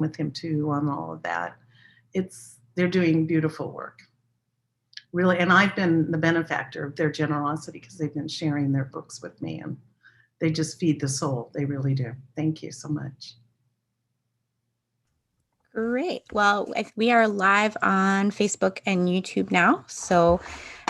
with him too on all of that. They're doing beautiful work, really. And I've been the benefactor of their generosity because they've been sharing their books with me, and they just feed the soul. They really do. Thank you so much. Great. Well, we are live on Facebook and YouTube now. So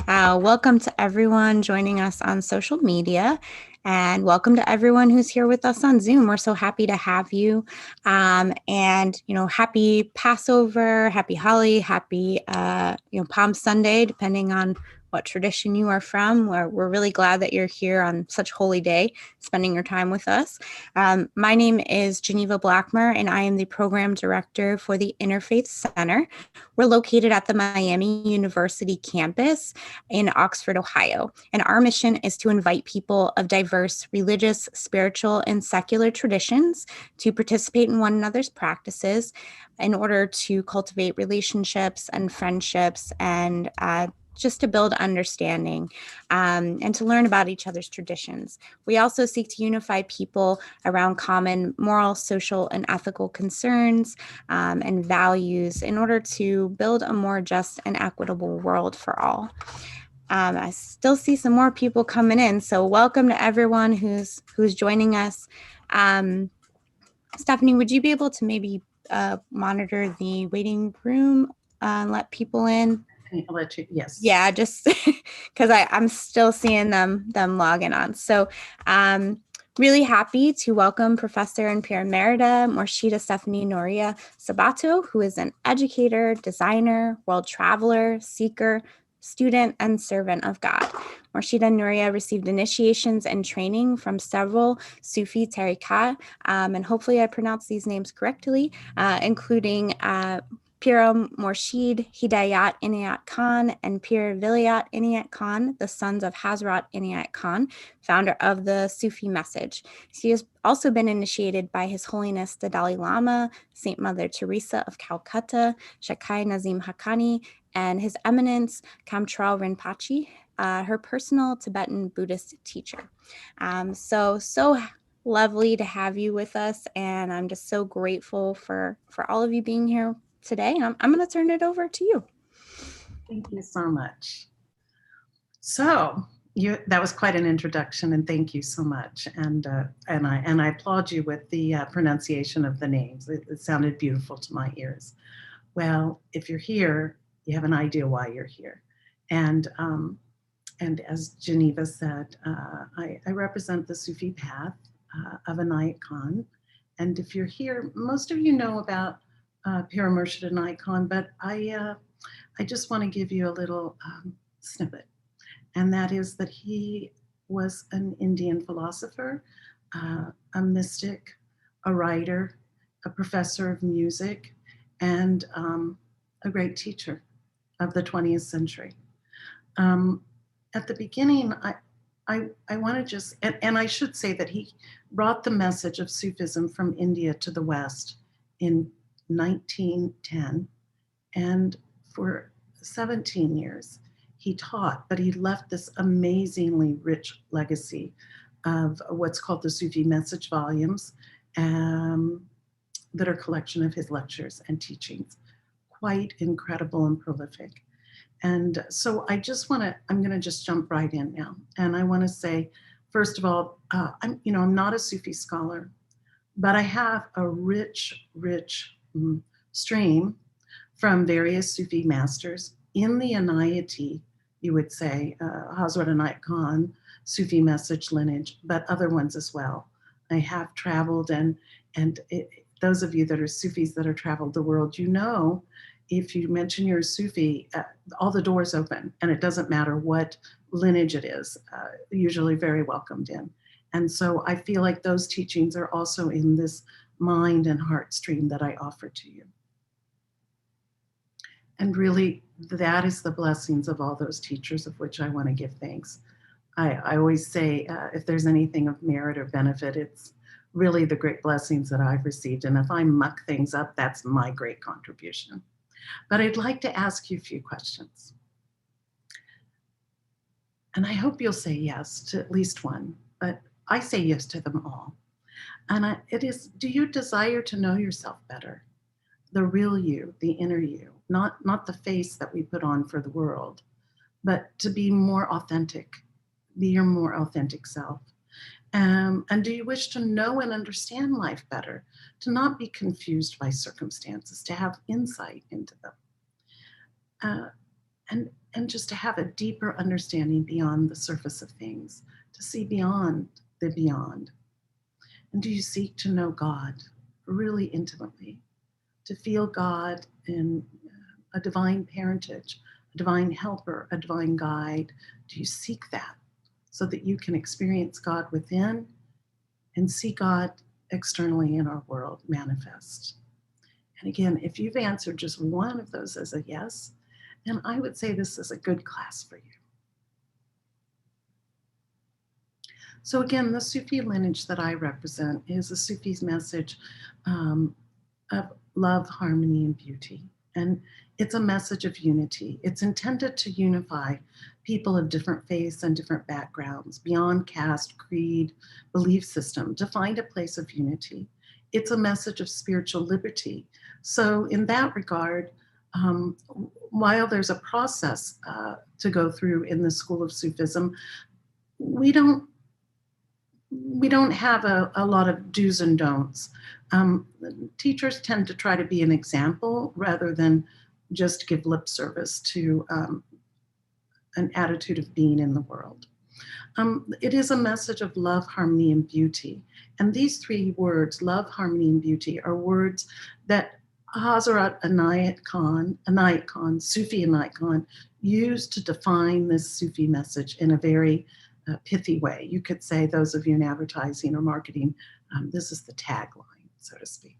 welcome to everyone joining us on social media, and welcome to everyone who's here with us on Zoom. We're so happy to have you. And, happy Passover, happy Holly, happy, Palm Sunday, depending on what tradition you are from. We're really glad that you're here on such holy day, spending your time with us. My name is Geneva Blackmer, and I am the program director for the Interfaith Center. We're located at the Miami University campus in Oxford, Ohio. And our mission is to invite people of diverse religious, spiritual, and secular traditions to participate in one another's practices in order to cultivate relationships and friendships and just to build understanding and to learn about each other's traditions. We also seek to unify people around common moral, social, and ethical concerns and values in order to build a more just and equitable world for all. I still see some more people coming in, so welcome to everyone who's joining us. Stephanie, would you be able to maybe monitor the waiting room and let people in? I'll let you, yes. Yeah, just because I'm still seeing them logging on. So really happy to welcome Professor and Peer Emerita Morshida Stephanie Noria Sabato, who is an educator, designer, world traveler, seeker, student, and servant of God. Morshida Noria received initiations and training from several Sufi tariqat, and hopefully I pronounced these names correctly, including Pir Morshid Hidayat Inayat Khan and Pir Vilayat Inayat Khan, the sons of Hazrat Inayat Khan, founder of the Sufi message. He has also been initiated by His Holiness the Dalai Lama, Saint Mother Teresa of Calcutta, Shakai Nazim Haqqani, and His Eminence Kamtrao Rinpoche, her personal Tibetan Buddhist teacher. So lovely to have you with us, and I'm just so grateful for all of you being here today. I'm going to turn it over to you. Thank you so much. So that was quite an introduction, and thank you so much. And I applaud you with the pronunciation of the names. It sounded beautiful to my ears. Well, if you're here, you have an idea why you're here. And as Geneva said, I represent the Sufi path of Inayat Khan. And if you're here, most of you know about Pir Morshid Inayat Khan, but I just want to give you a little snippet. And that is that he was an Indian philosopher, a mystic, a writer, a professor of music, and a great teacher of the 20th century. At the beginning, I want to just, and I should say that he brought the message of Sufism from India to the West in 1910, and for 17 years he taught, but he left this amazingly rich legacy of what's called the Sufi message volumes that are a collection of his lectures and teachings, quite incredible and prolific. And so I'm going to just jump right in now. And I want to say, first of all, I'm not a Sufi scholar, but I have a rich stream from various Sufi masters in the Inayati, you would say, Hazrat Inayat Khan, Sufi message lineage, but other ones as well. I have traveled, and those of you that are Sufis that have traveled the world, if you mention you're a Sufi, all the doors open, and it doesn't matter what lineage it is, usually very welcomed in. And so I feel like those teachings are also in this mind and heart stream that I offer to you. And really, that is the blessings of all those teachers of which I want to give thanks. I always say, if there's anything of merit or benefit, it's really the great blessings that I've received. And if I muck things up, that's my great contribution. But I'd like to ask you a few questions. And I hope you'll say yes to at least one, but I say yes to them all. And it is, do you desire to know yourself better? the real you, the inner you, not the face that we put on for the world, but to be more authentic, be your more authentic self. And do you wish to know and understand life better, to not be confused by circumstances, to have insight into them, and just to have a deeper understanding beyond the surface of things, to see beyond the beyond? And do you seek to know God really intimately, to feel God in a divine parentage, a divine helper, a divine guide? Do you seek that so that you can experience God within and see God externally in our world manifest? And again, if you've answered just one of those as a yes, then I would say this is a good class for you. So again, the Sufi lineage that I represent is a Sufi's message of love, harmony, and beauty. And it's a message of unity. It's intended to unify people of different faiths and different backgrounds, beyond caste, creed, belief system, to find a place of unity. It's a message of spiritual liberty. So in that regard, while there's a process to go through in the school of Sufism, we don't have a lot of do's and don'ts. Teachers tend to try to be an example rather than just give lip service to an attitude of being in the world. It is a message of love, harmony, and beauty. And these three words, love, harmony, and beauty, are words that Hazrat Inayat Khan, Sufi Inayat Khan, used to define this Sufi message in a very pithy way. You could say, those of you in advertising or marketing, this is the tagline, so to speak.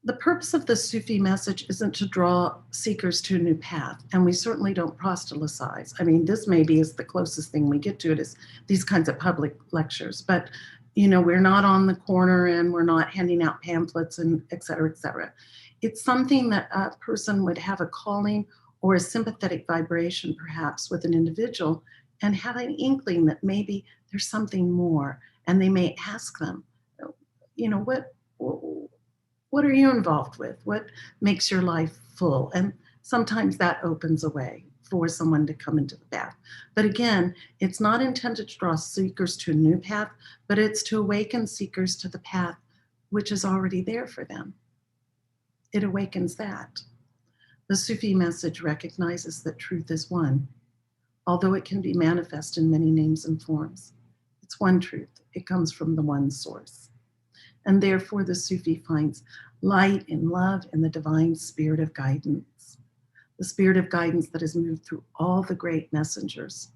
The purpose of the Sufi message isn't to draw seekers to a new path, and we certainly don't proselytize. I mean, this maybe is the closest thing we get to it, is these kinds of public lectures, but we're not on the corner and we're not handing out pamphlets and et cetera, et cetera. It's something that a person would have a calling or a sympathetic vibration perhaps with an individual and have an inkling that maybe there's something more, and they may ask them, what are you involved with? What makes your life full? And sometimes that opens a way for someone to come into the path. But again, it's not intended to draw seekers to a new path, but it's to awaken seekers to the path which is already there for them. It awakens that. The Sufi message recognizes that truth is one, although it can be manifest in many names and forms. It's one truth. It comes from the one source. And therefore, the Sufi finds light and love in the divine spirit of guidance, the spirit of guidance that has moved through all the great messengers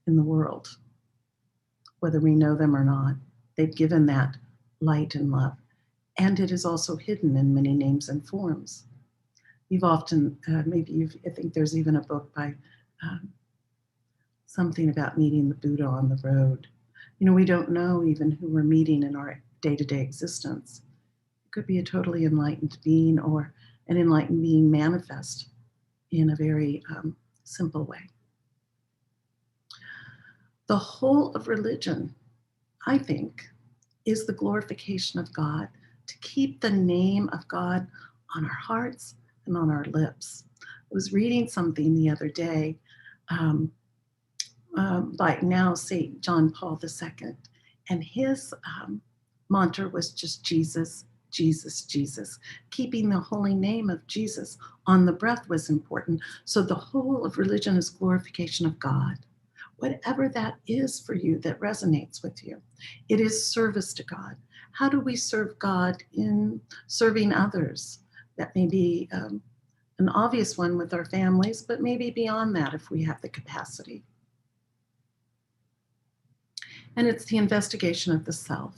in the world. Whether we know them or not, they've given that light and love. And it is also hidden in many names and forms. You've often, I think there's even a book by something about meeting the Buddha on the road. We don't know even who we're meeting in our day-to-day existence. It could be a totally enlightened being or an enlightened being manifest in a very simple way. The whole of religion, I think, is the glorification of God, to keep the name of God on our hearts and on our lips. I was reading something the other day by now St. John Paul II, and his mantra was just Jesus, Jesus, Jesus. Keeping the holy name of Jesus on the breath was important. So the whole of religion is glorification of God. Whatever that is for you that resonates with you, it is service to God. How do we serve God in serving others? That may be an obvious one with our families, but maybe beyond that if we have the capacity. And it's the investigation of the self.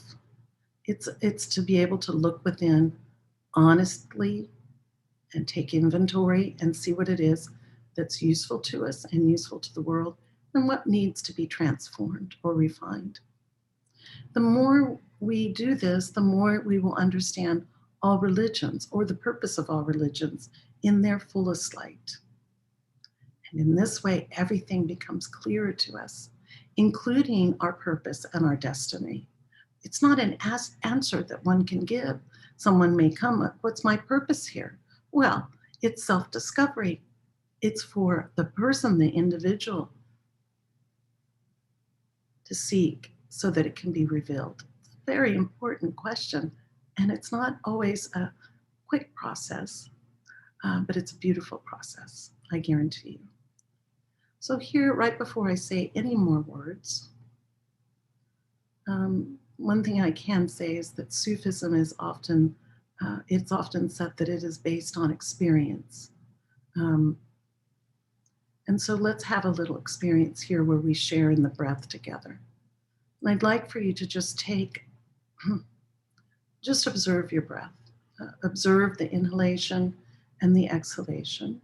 It's to be able to look within honestly and take inventory and see what it is that's useful to us and useful to the world, and what needs to be transformed or refined. The more we do this, the more we will understand all religions, or the purpose of all religions, in their fullest light. And in this way, everything becomes clearer to us, including our purpose and our destiny. It's not an answer that one can give. Someone may come up, what's my purpose here? Well, it's self-discovery. It's for the person, the individual, to seek so that it can be revealed. It's a very important question, and it's not always a quick process, but it's a beautiful process, I guarantee you. So here, right before I say any more words, one thing I can say is that Sufism is often, it's often said that it is based on experience. And so let's have a little experience here where we share in the breath together. And I'd like for you to just just observe your breath. Observe the inhalation and the exhalation.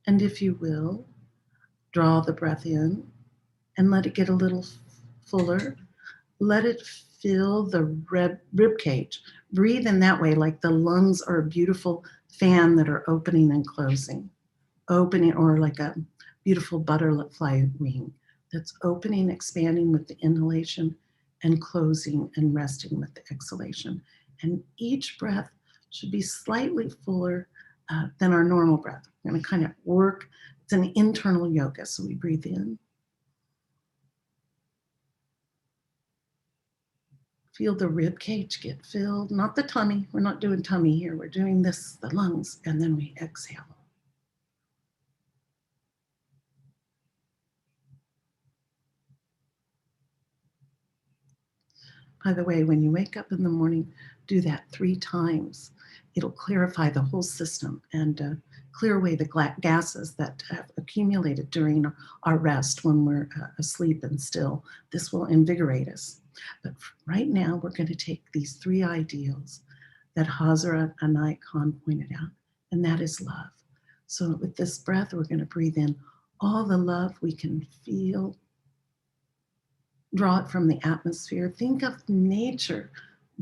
And if you will, draw the breath in and let it get a little fuller. Let it fill the rib cage. Breathe in that way, like the lungs are a beautiful fan that are opening and closing. Opening, or like a beautiful butterfly wing that's opening, expanding with the inhalation and closing and resting with the exhalation. And each breath should be slightly fuller than our normal breath. We're going to kind of work. It's an internal yoga. So we breathe in. Feel the rib cage get filled, not the tummy. We're not doing tummy here. We're doing this, the lungs, and then we exhale. By the way, when you wake up in the morning, do that 3 times. It'll clarify the whole system and clear away the gases that have accumulated during our rest when we're asleep and still. This will invigorate us. But right now, we're going to take these 3 ideals that Hazrat Inayat Khan pointed out, and that is love. So with this breath, we're going to breathe in all the love we can feel. Draw it from the atmosphere. Think of nature,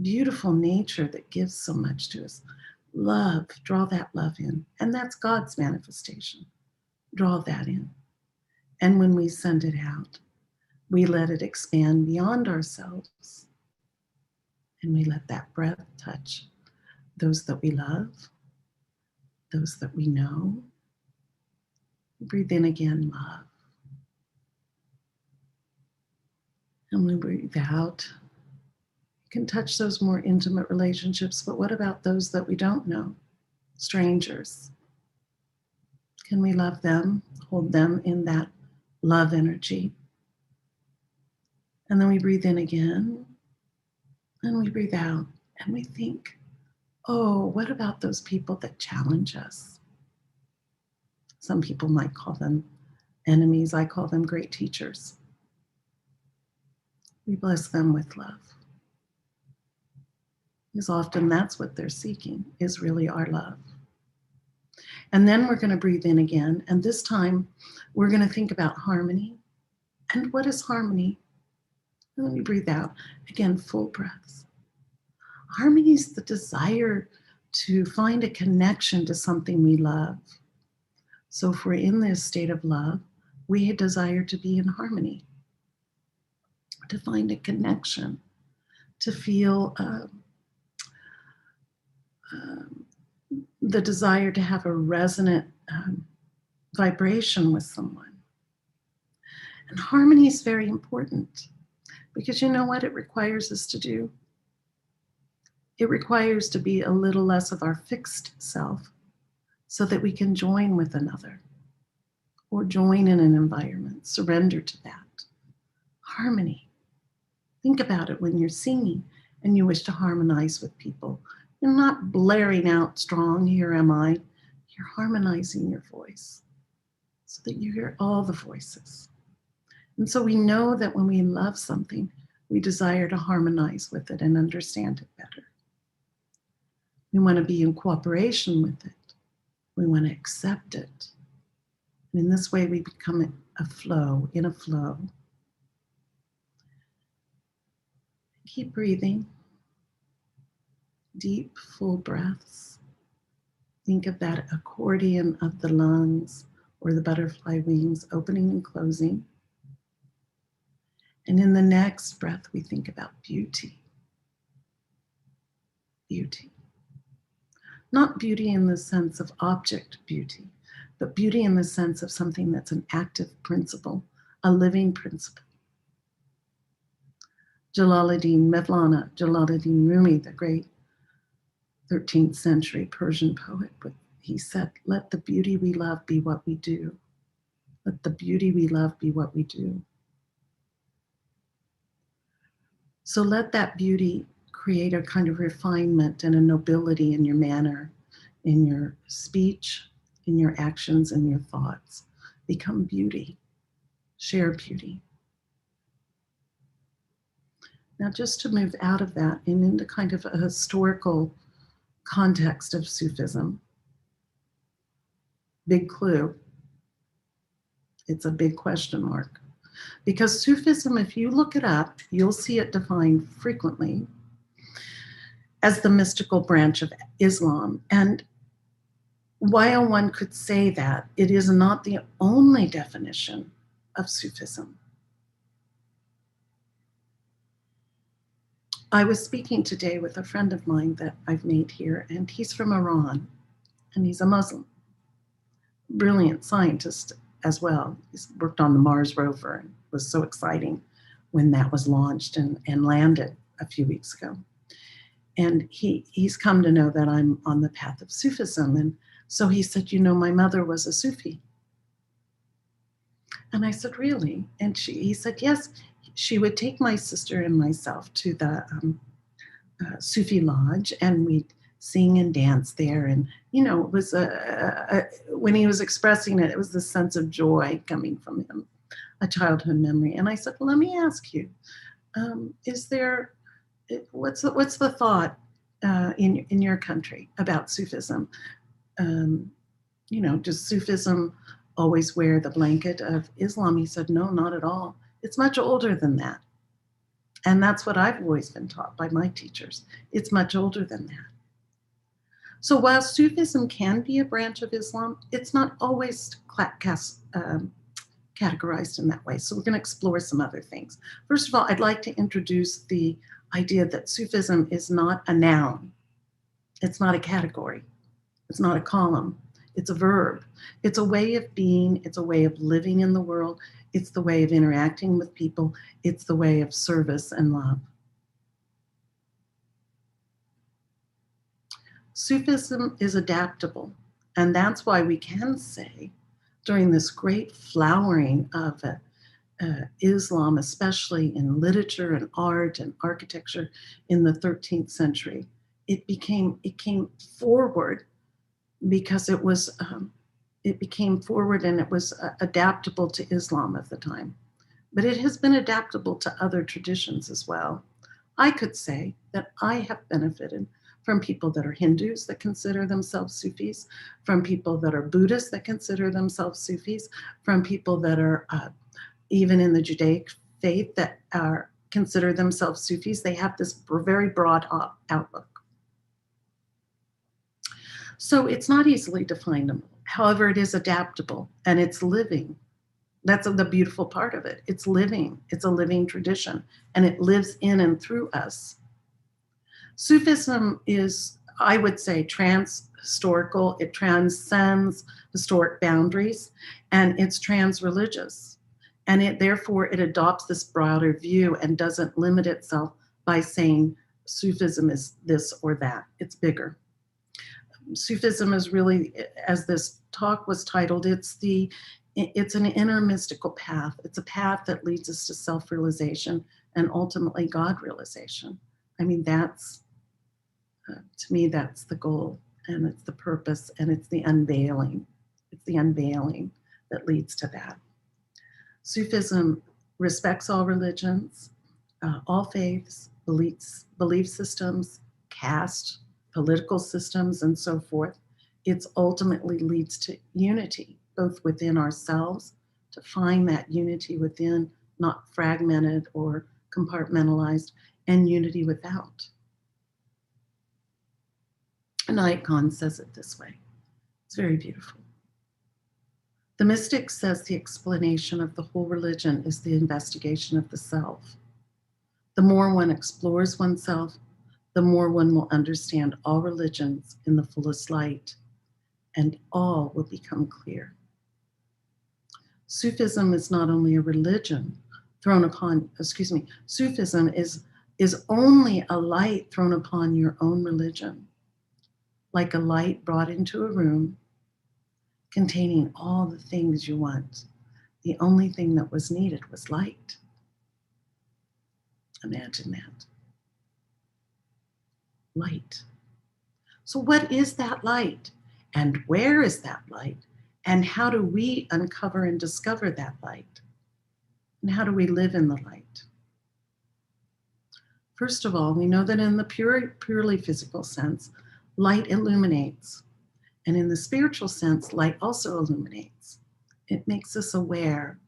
beautiful nature that gives so much to us. Love, draw that love in. And that's God's manifestation. Draw that in. And when we send it out, we let it expand beyond ourselves. And we let that breath touch those that we love, those that we know. Breathe in again, love. And we breathe out. You can touch those more intimate relationships, but what about those that we don't know? Strangers. Can we love them, hold them in that love energy? And then we breathe in again, and we breathe out, and we think, oh, what about those people that challenge us? Some people might call them enemies. I call them great teachers. We bless them with love. Because often that's what they're seeking, is really our love. And then we're going to breathe in again. And this time we're going to think about harmony. And what is harmony? And then we breathe out. Again, full breaths. Harmony is the desire to find a connection to something we love. So if we're in this state of love, we desire to be in harmony, to find a connection, to feel the desire to have a resonant vibration with someone. And harmony is very important because you know what it requires us to do? It requires to be a little less of our fixed self so that we can join with another or join in an environment, surrender to that. Harmony. Think about it when you're singing and you wish to harmonize with people. You're not blaring out strong, here am I. You're harmonizing your voice so that you hear all the voices. And so we know that when we love something, we desire to harmonize with it and understand it better. We want to be in cooperation with it. We want to accept it. And in this way, we become a flow, in a flow. Keep breathing. Deep, full breaths. Think of that accordion of the lungs or the butterfly wings opening and closing. And in the next breath, we think about beauty. Beauty. Not beauty in the sense of object beauty, but beauty in the sense of something that's an active principle, a living principle. Mevlana Jalaluddin Rumi, the great 13th century Persian poet, he said, "Let the beauty we love be what we do. Let the beauty we love be what we do." So let that beauty create a kind of refinement and a nobility in your manner, in your speech, in your actions, and your thoughts. Become beauty. Share beauty. Now, just to move out of that and into kind of a historical context of Sufism, big clue, it's a big question mark. Because Sufism, if you look it up, you'll see it defined frequently as the mystical branch of Islam. And while one could say that, it is not the only definition of Sufism. I was speaking today with a friend of mine that I've made here, and he's from Iran, and he's a Muslim. Brilliant scientist as well. He's worked on the Mars rover, and it was so exciting when that was launched and landed a few weeks ago. And he's come to know that I'm on the path of Sufism. And so he said, "You know, my mother was a Sufi." And I said, "Really?" And he said, "Yes." She would take my sister and myself to the Sufi lodge, and we'd sing and dance there. And, you know, it was when he was expressing it, it was the sense of joy coming from him, a childhood memory. And I said, "Well, let me ask you, what's the thought in your country about Sufism? You know, does Sufism always wear the blanket of Islam?" He said, "No, not at all. It's much older than that." And that's what I've always been taught by my teachers. It's much older than that. So while Sufism can be a branch of Islam, it's not always categorized in that way. So we're going to explore some other things. First of all, I'd like to introduce the idea that Sufism is not a noun. It's not a category. It's not a column. It's a verb. It's a way of being. It's a way of living in the world. It's the way of interacting with people. It's the way of service and love. Sufism is adaptable, and that's why we can say during this great flowering of Islam, especially in literature and art and architecture in the 13th century, it came forward because it became forward and it was adaptable to Islam at the time. But it has been adaptable to other traditions as well. I could say that I have benefited from people that are Hindus that consider themselves Sufis, from people that are Buddhists that consider themselves Sufis, from people that are even in the Judaic faith that are consider themselves Sufis. They have this very broad outlook. So it's not easily definable. However, it is adaptable and it's living. That's the beautiful part of it. It's living. It's a living tradition, and it lives in and through us. Sufism is, I would say, trans-historical. It transcends historic boundaries, and it's trans-religious. And therefore, it adopts this broader view and doesn't limit itself by saying Sufism is this or that. It's bigger. Sufism is really, as this talk was titled, it's an inner mystical path. It's a path that leads us to self-realization and ultimately God realization. I mean, that's, to me, that's the goal, and it's the purpose, and it's the unveiling. It's the unveiling that leads to that. Sufism respects all religions, all faiths, belief systems, caste, political systems, and so forth. It ultimately leads to unity, both within ourselves, to find that unity within, not fragmented or compartmentalized, and unity without. Inayat Khan says it this way. It's very beautiful. The mystic says the explanation of the whole religion is the investigation of the self. The more one explores oneself, the more one will understand all religions in the fullest light, and all will become clear. Sufism is not only a religion Sufism is only a light thrown upon your own religion, like a light brought into a room containing all the things you want. The only thing that was needed was light. Imagine that. Light. So what is that light? And where is that light? And how do we uncover and discover that light? And how do we live in the light? First of all, we know that in the purely physical sense, light illuminates. And in the spiritual sense, light also illuminates. It makes us aware.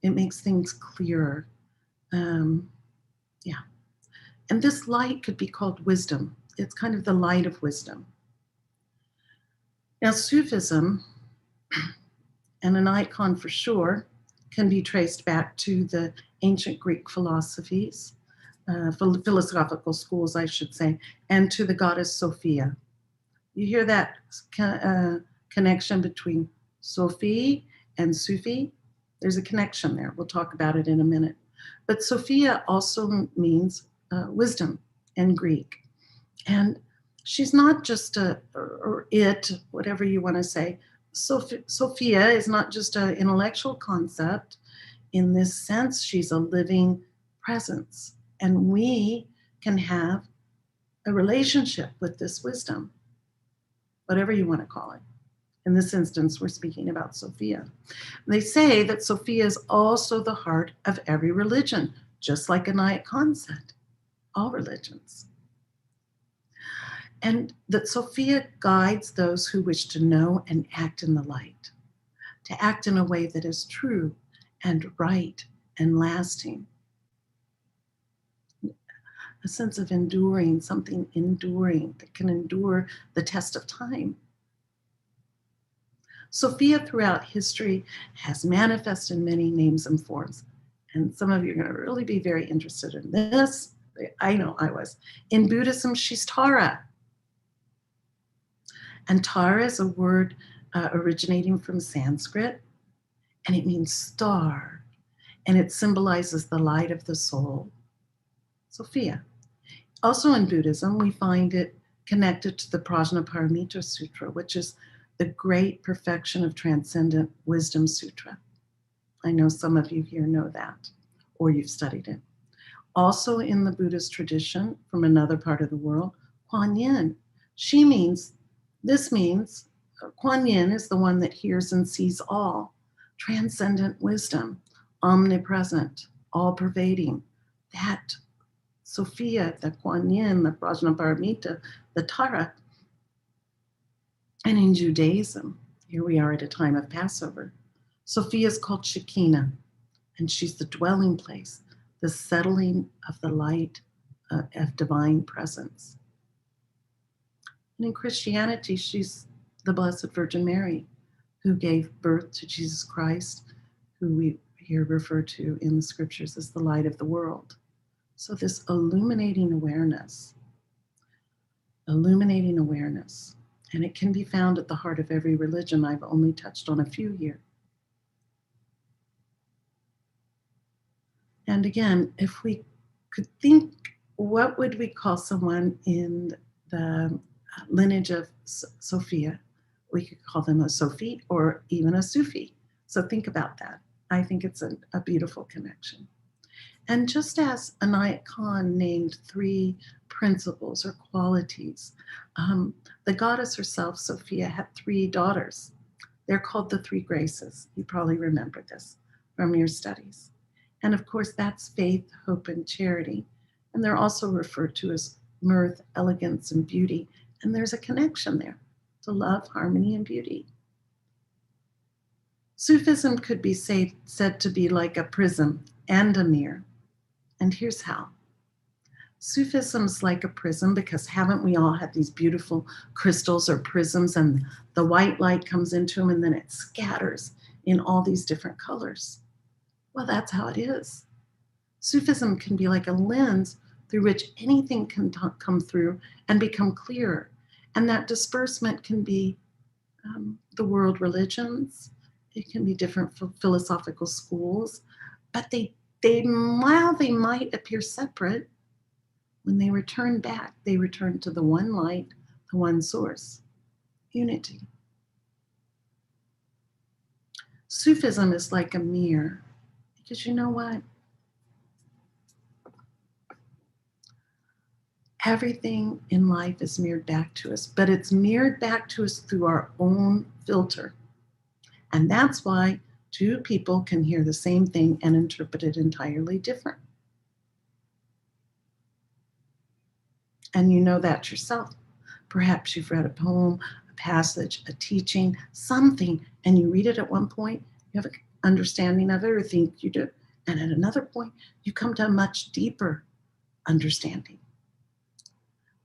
It makes things clearer. And this light could be called wisdom. It's kind of the light of wisdom. Now, Sufism, and Inayat Khan for sure, can be traced back to the ancient Greek philosophies, philosophical schools, I should say, and to the goddess Sophia. You hear that connection between Sophie and Sufi? There's a connection there. We'll talk about it in a minute. But Sophia also means wisdom in Greek. And she's not just whatever you want to say. Sophia is not just an intellectual concept. In this sense, she's a living presence. And we can have a relationship with this wisdom, whatever you want to call it. In this instance, we're speaking about Sophia. They say that Sophia is also the heart of every religion, just like Inayat Khan said, all religions. And that Sophia guides those who wish to know and act in the light, to act in a way that is true and right and lasting. A sense of enduring, something enduring that can endure the test of time. Sophia throughout history has manifested in many names and forms. And some of you are going to really be very interested in this. I know I was. In Buddhism, she's Tara. And Tara is a word originating from Sanskrit, and it means star, and it symbolizes the light of the soul. Sophia. Also in Buddhism, we find it connected to the Prajnaparamita Sutra, which is the great perfection of transcendent wisdom sutra. I know some of you here know that, or you've studied it. Also in the Buddhist tradition, from another part of the world, Kuan Yin. Kuan Yin is the one that hears and sees all. Transcendent wisdom, omnipresent, all-pervading. That Sophia, the Kuan Yin, the Prajnaparamita, the Tara. And in Judaism, here we are at a time of Passover, Sophia is called Shekinah, and she's the dwelling place, the settling of the light of divine presence. And in Christianity, she's the Blessed Virgin Mary, who gave birth to Jesus Christ, who we here refer to in the scriptures as the light of the world. So this illuminating awareness, and it can be found at the heart of every religion. I've only touched on a few here. And again, if we could think, what would we call someone in the lineage of Sophia? We could call them a Sophie or even a Sufi. So think about that. I think it's a beautiful connection. And just as Inayat Khan named 3 principles or qualities, the goddess herself, Sophia, had 3 daughters. They're called the 3 graces. You probably remember this from your studies. And of course, that's faith, hope, and charity. And they're also referred to as mirth, elegance, and beauty. And there's a connection there to love, harmony, and beauty. Sufism could be said to be like a prism and a mirror. And here's how. Sufism's like a prism, because haven't we all had these beautiful crystals or prisms, and the white light comes into them and then it scatters in all these different colors? Well, that's how it is. Sufism can be like a lens through which anything can come through and become clearer. And that disbursement can be the world religions, it can be different philosophical schools, but while they might appear separate, when they return back, they return to the one light, the one source, unity. Sufism is like a mirror, because you know what? Everything in life is mirrored back to us, but it's mirrored back to us through our own filter. And that's why two people can hear the same thing and interpret it entirely different. And you know that yourself. Perhaps you've read a poem, a passage, a teaching, something, and you read it at one point, you have an understanding of it or think you do, and at another point, you come to a much deeper understanding.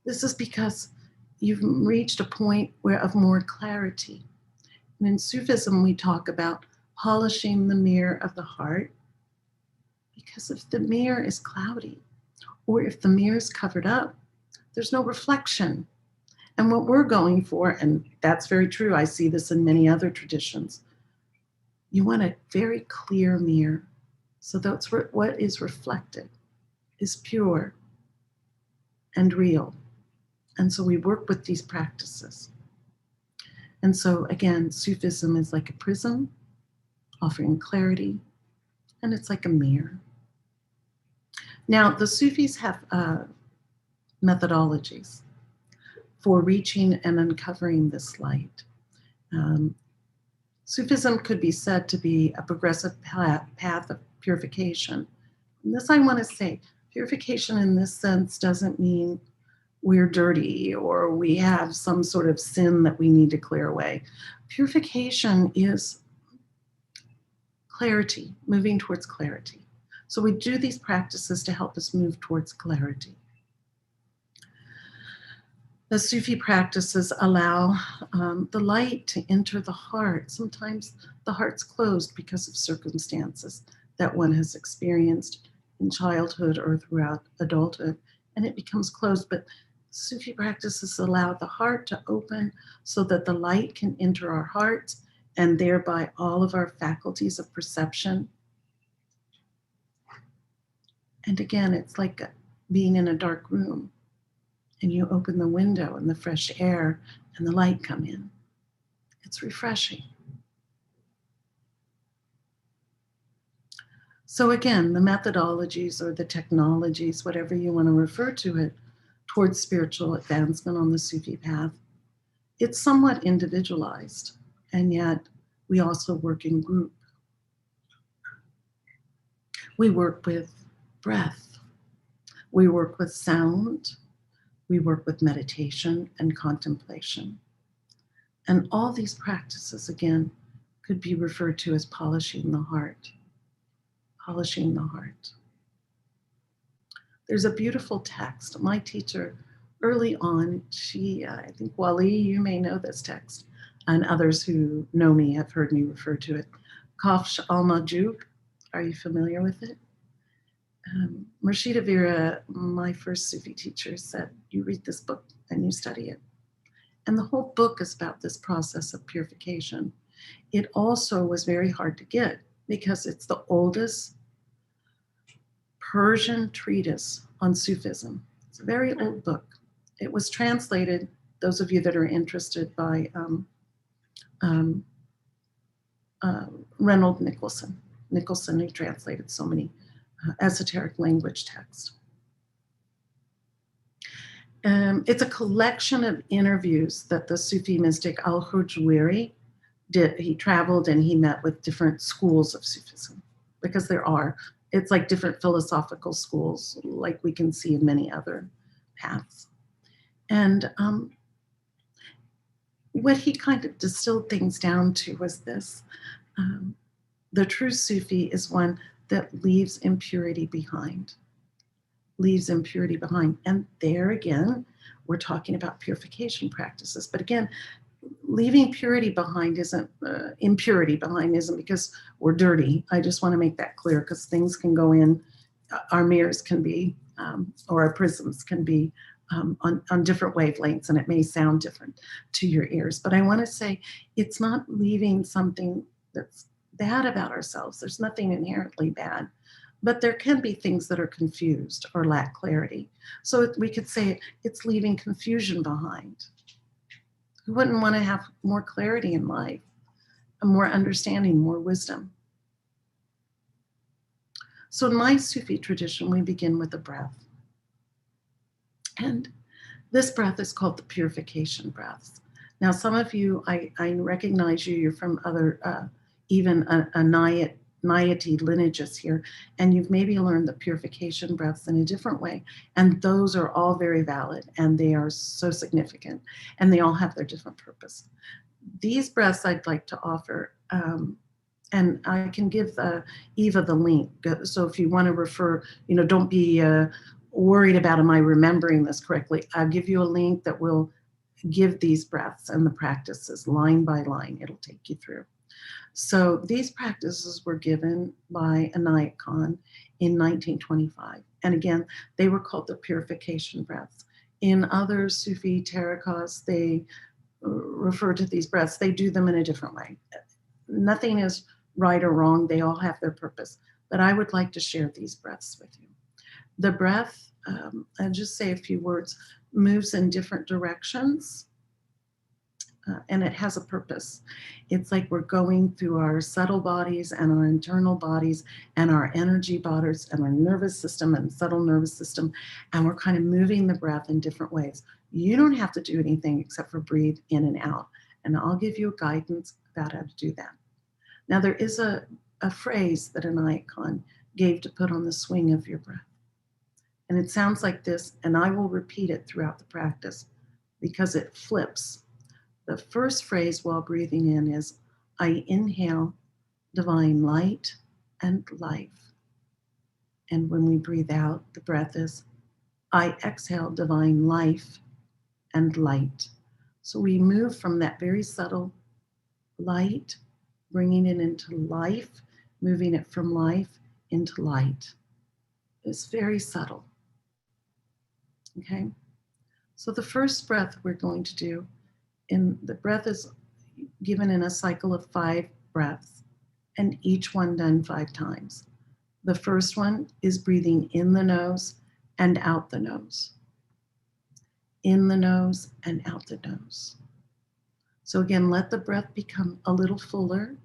This is because you've reached a point of more clarity. And in Sufism, we talk about polishing the mirror of the heart, because if the mirror is cloudy, or if the mirror is covered up, there's no reflection. And what we're going for, and that's very true, I see this in many other traditions, you want a very clear mirror, so that's what is reflected is pure and real. And so we work with these practices. And so again, Sufism is like a prism, offering clarity, and it's like a mirror. Now, the Sufis have methodologies for reaching and uncovering this light. Sufism could be said to be a progressive path of purification. And this I want to say, purification in this sense doesn't mean we're dirty or we have some sort of sin that we need to clear away. Purification is clarity, moving towards clarity. So we do these practices to help us move towards clarity. The Sufi practices allow the light to enter the heart. Sometimes the heart's closed because of circumstances that one has experienced in childhood or throughout adulthood, and it becomes closed. But Sufi practices allow the heart to open so that the light can enter our hearts, and thereby all of our faculties of perception. And again, it's like being in a dark room, and you open the window and the fresh air and the light come in. It's refreshing. So again, the methodologies or the technologies, whatever you want to refer to it, towards spiritual advancement on the Sufi path, it's somewhat individualized, and yet we also work in group. We work with breath. We work with sound. We work with meditation and contemplation. And all these practices, again, could be referred to as polishing the heart. Polishing the heart. There's a beautiful text. My teacher, early on, I think Wali, you may know this text, and others who know me have heard me refer to it. Kafsh al-Majuk, are you familiar with it? Murshida Vera, my first Sufi teacher, said, you read this book and you study it. And the whole book is about this process of purification. It also was very hard to get because it's the oldest Persian treatise on Sufism. It's a very old book. It was translated, those of you that are interested, by Reynold Nicholson. Nicholson, who translated so many esoteric language texts. It's a collection of interviews that the Sufi mystic Al-Hujwiri did. He traveled and he met with different schools of Sufism, because it's like different philosophical schools, like we can see in many other paths. And what he kind of distilled things down to was this. The true Sufi is one that leaves impurity behind. leaves impurity behind. And there again, we're talking about purification practices. But again, leaving purity behind isn't, impurity behind isn't because we're dirty. I just want to make that clear, because things can go in, our mirrors can be, or our prisms can be on different wavelengths, and it may sound different to your ears. But I want to say it's not leaving something that's bad about ourselves. There's nothing inherently bad, but there can be things that are confused or lack clarity. So we could say it's leaving confusion behind. Who wouldn't want to have more clarity in life, more understanding, more wisdom? So in my Sufi tradition, we begin with a breath. And this breath is called the Purification Breaths. Now, some of you, I recognize you, you're from other, even a Nayati lineages here, and you've maybe learned the Purification Breaths in a different way. And those are all very valid, and they are so significant, and they all have their different purpose. These breaths I'd like to offer, and I can give Eva the link. So if you want to refer, don't be worried about, am I remembering this correctly? I'll give you a link that will give these breaths and the practices line by line. It'll take you through. So these practices were given by Inayat Khan in 1925. And again, they were called the Purification Breaths. In other Sufi tariqas, they refer to these breaths. They do them in a different way. Nothing is right or wrong. They all have their purpose. But I would like to share these breaths with you. The breath, I'll just say a few words, moves in different directions, and it has a purpose. It's like we're going through our subtle bodies and our internal bodies and our energy bodies and our nervous system and subtle nervous system, and we're kind of moving the breath in different ways. You don't have to do anything except for breathe in and out, and I'll give you guidance about how to do that. Now, there is a phrase that Inayat Khan gave to put on the swing of your breath. And it sounds like this, and I will repeat it throughout the practice because it flips. The first phrase while breathing in is, I inhale divine light and life. And when we breathe out, the breath is, I exhale divine life and light. So we move from that very subtle light, bringing it into life, moving it from life into light. It's very subtle. Okay? So the first breath we're going to do, and the breath is given in a cycle of 5 breaths, and each one done 5 times. The first one is breathing in the nose and out the nose. In the nose and out the nose. So again, let the breath become a little fuller.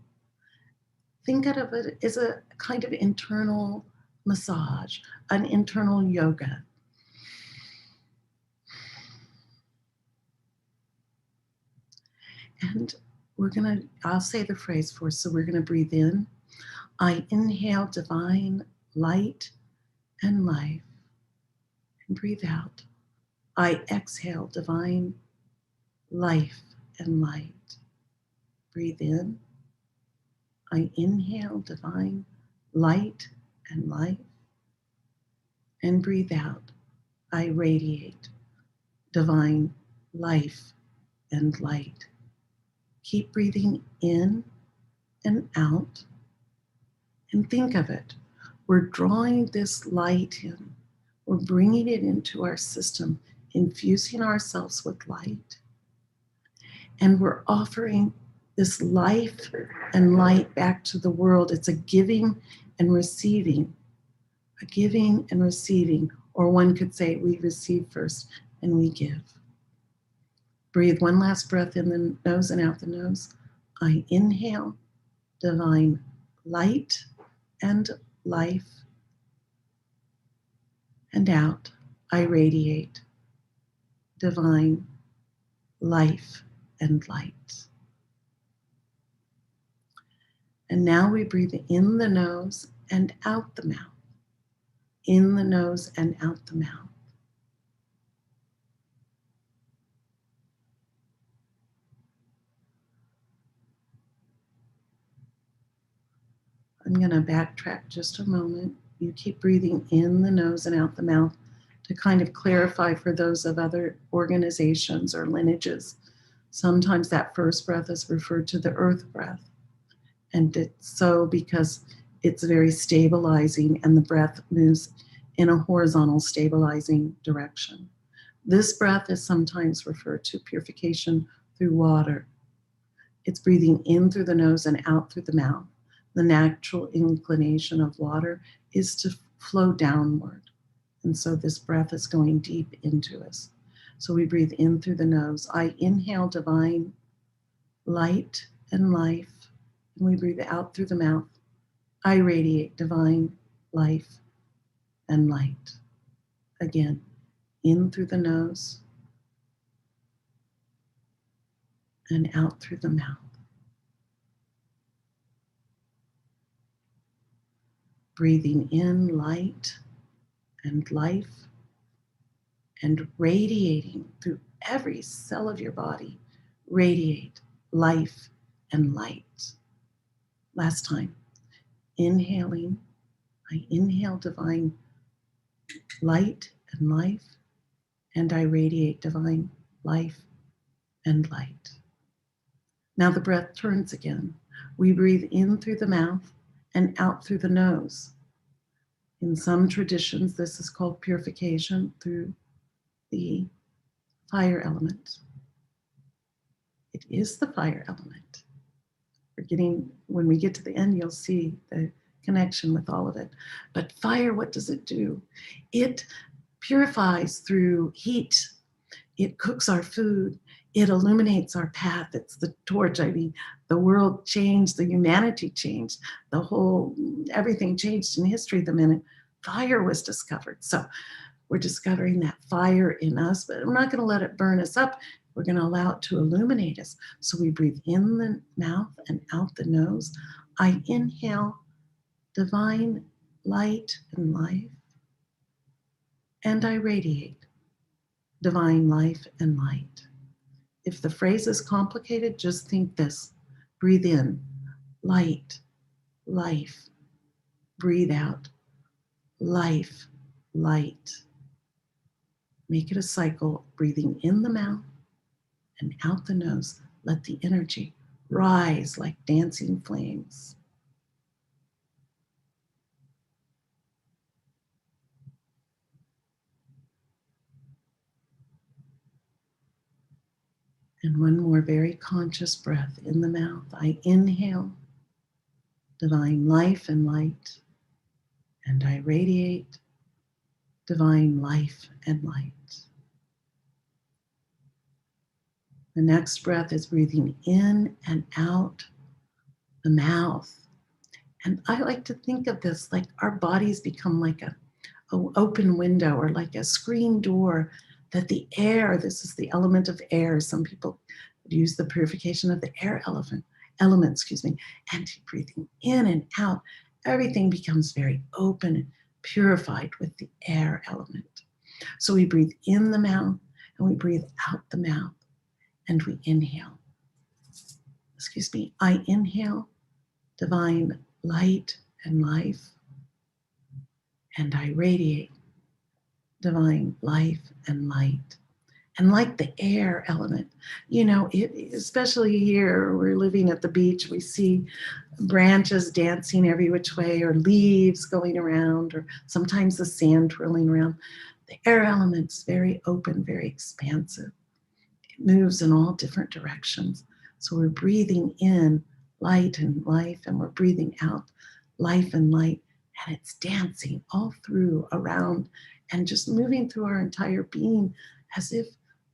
Think of it as a kind of internal massage, an internal yoga. And I'll say the phrase for us. So we're gonna breathe in. I inhale divine light and life. And breathe out. I exhale divine life and light. Breathe in. I inhale divine light and life. And breathe out. I radiate divine life and light. Keep breathing in and out. And think of it. We're drawing this light in. We're bringing it into our system, infusing ourselves with light. And we're offering this life and light back to the world. It's a giving and receiving. A giving and receiving. Or one could say we receive first and we give. Breathe one last breath in the nose and out the nose. I inhale divine light and life. And out, I radiate divine life and light. And now we breathe in the nose and out the mouth. In the nose and out the mouth. I'm going to backtrack just a moment. You keep breathing in the nose and out the mouth to kind of clarify for those of other organizations or lineages, sometimes that first breath is referred to the earth breath. And it's so because it's very stabilizing and the breath moves in a horizontal stabilizing direction. This breath is sometimes referred to purification through water. It's breathing in through the nose and out through the mouth. The natural inclination of water is to flow downward. And so this breath is going deep into us. So we breathe in through the nose. I inhale divine light and life. And we breathe out through the mouth. I radiate divine life and light. Again, in through the nose and out through the mouth. Breathing in light and life and radiating through every cell of your body. Radiate life and light. Last time, inhaling, I inhale divine light and life, and I radiate divine life and light. Now the breath turns again. We breathe in through the mouth and out through the nose. In some traditions, this is called purification through the fire element. It is the fire element. When we get to the end, you'll see the connection with all of it. But fire, what does it do? It purifies through heat. It cooks our food. It illuminates our path. It's the torch. I mean, the world changed, the humanity changed, everything changed in history the minute fire was discovered. So we're discovering that fire in us, but we're not going to let it burn us up. We're going to allow it to illuminate us. So we breathe in the mouth and out the nose. I inhale divine light and life, and I radiate divine life and light. If the phrase is complicated, just think this. Breathe in, light, life. Breathe out, life, light. Make it a cycle, breathing in the mouth and out the nose. Let the energy rise like dancing flames. And one more very conscious breath in the mouth. I inhale divine life and light, and I radiate divine life and light. The next breath is breathing in and out the mouth. And I like to think of this like our bodies become like an open window or like a screen door that the air, this is the element of air. Some people use the purification of the air element, and breathing in and out, everything becomes very open and purified with the air element. So we breathe in the mouth and we breathe out the mouth and we inhale. I inhale divine light and life, and I radiate divine life and light. And like the air element, especially here, we're living at the beach, we see branches dancing every which way, or leaves going around, or sometimes the sand twirling around. The air element's very open, very expansive. It moves in all different directions. So we're breathing in light and life, and we're breathing out life and light, and it's dancing all through, around, and just moving through our entire being as if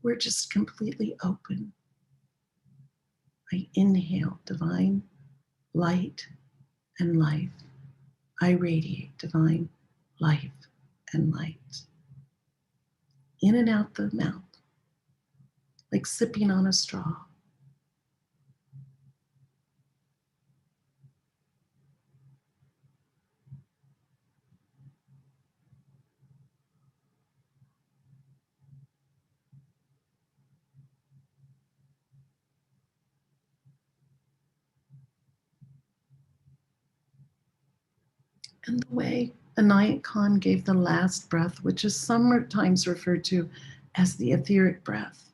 we're just completely open. I inhale divine light and life. I radiate divine life and light. In and out the mouth, like sipping on a straw. And the way Inayat Khan gave the last breath, which is sometimes referred to as the etheric breath.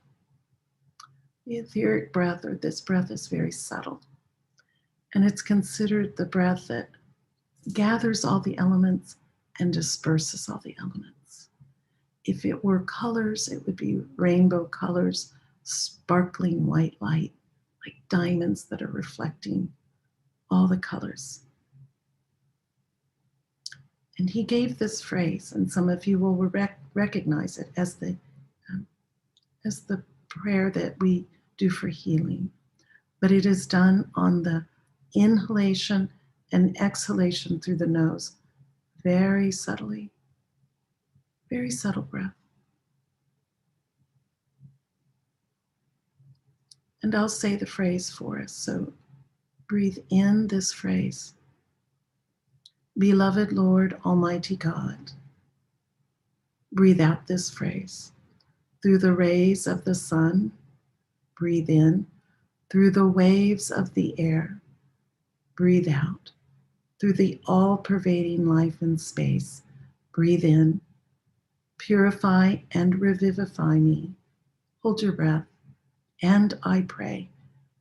The etheric breath, or this breath, is very subtle. And it's considered the breath that gathers all the elements and disperses all the elements. If it were colors, it would be rainbow colors, sparkling white light, like diamonds that are reflecting all the colors. And he gave this phrase, and some of you will recognize it as the prayer that we do for healing. But it is done on the inhalation and exhalation through the nose, very subtly, very subtle breath. And I'll say the phrase for us. So breathe in this phrase. Beloved Lord, Almighty God. Breathe out this phrase. Through the rays of the sun, breathe in. Through the waves of the air, breathe out. Through the all-pervading life in space, breathe in. Purify and revivify me. Hold your breath. And I pray.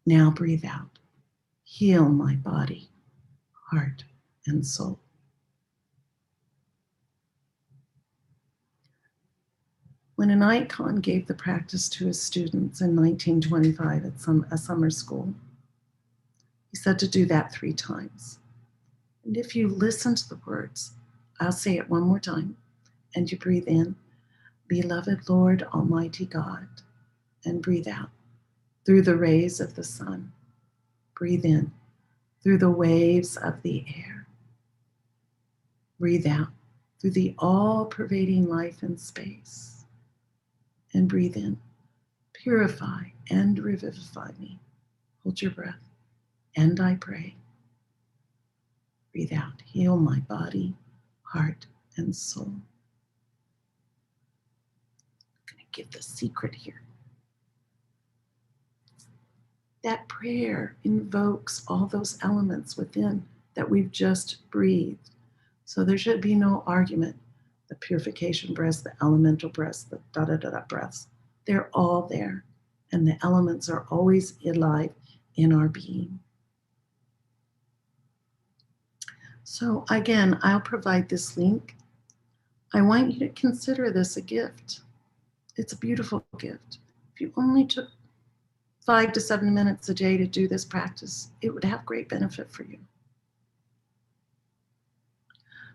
Now breathe out. Heal my body, heart, and soul. When Inayat Khan gave the practice to his students in 1925 at a summer school, he said to do that 3 times. And if you listen to the words, I'll say it one more time, and you breathe in, Beloved Lord, Almighty God, and breathe out. Through the rays of the sun, breathe in. Through the waves of the air, breathe out. Through the all-pervading life in space, and breathe in. Purify and revivify me. Hold your breath. And I pray. Breathe out. Heal my body, heart, and soul. I'm going to give the secret here. That prayer invokes all those elements within that we've just breathed. So there should be no argument. The purification breaths, the elemental breaths, the da-da-da-da breaths, they're all there. And the elements are always alive in our being. So again, I'll provide this link. I want you to consider this a gift. It's a beautiful gift. If you only took 5 to 7 minutes a day to do this practice, it would have great benefit for you.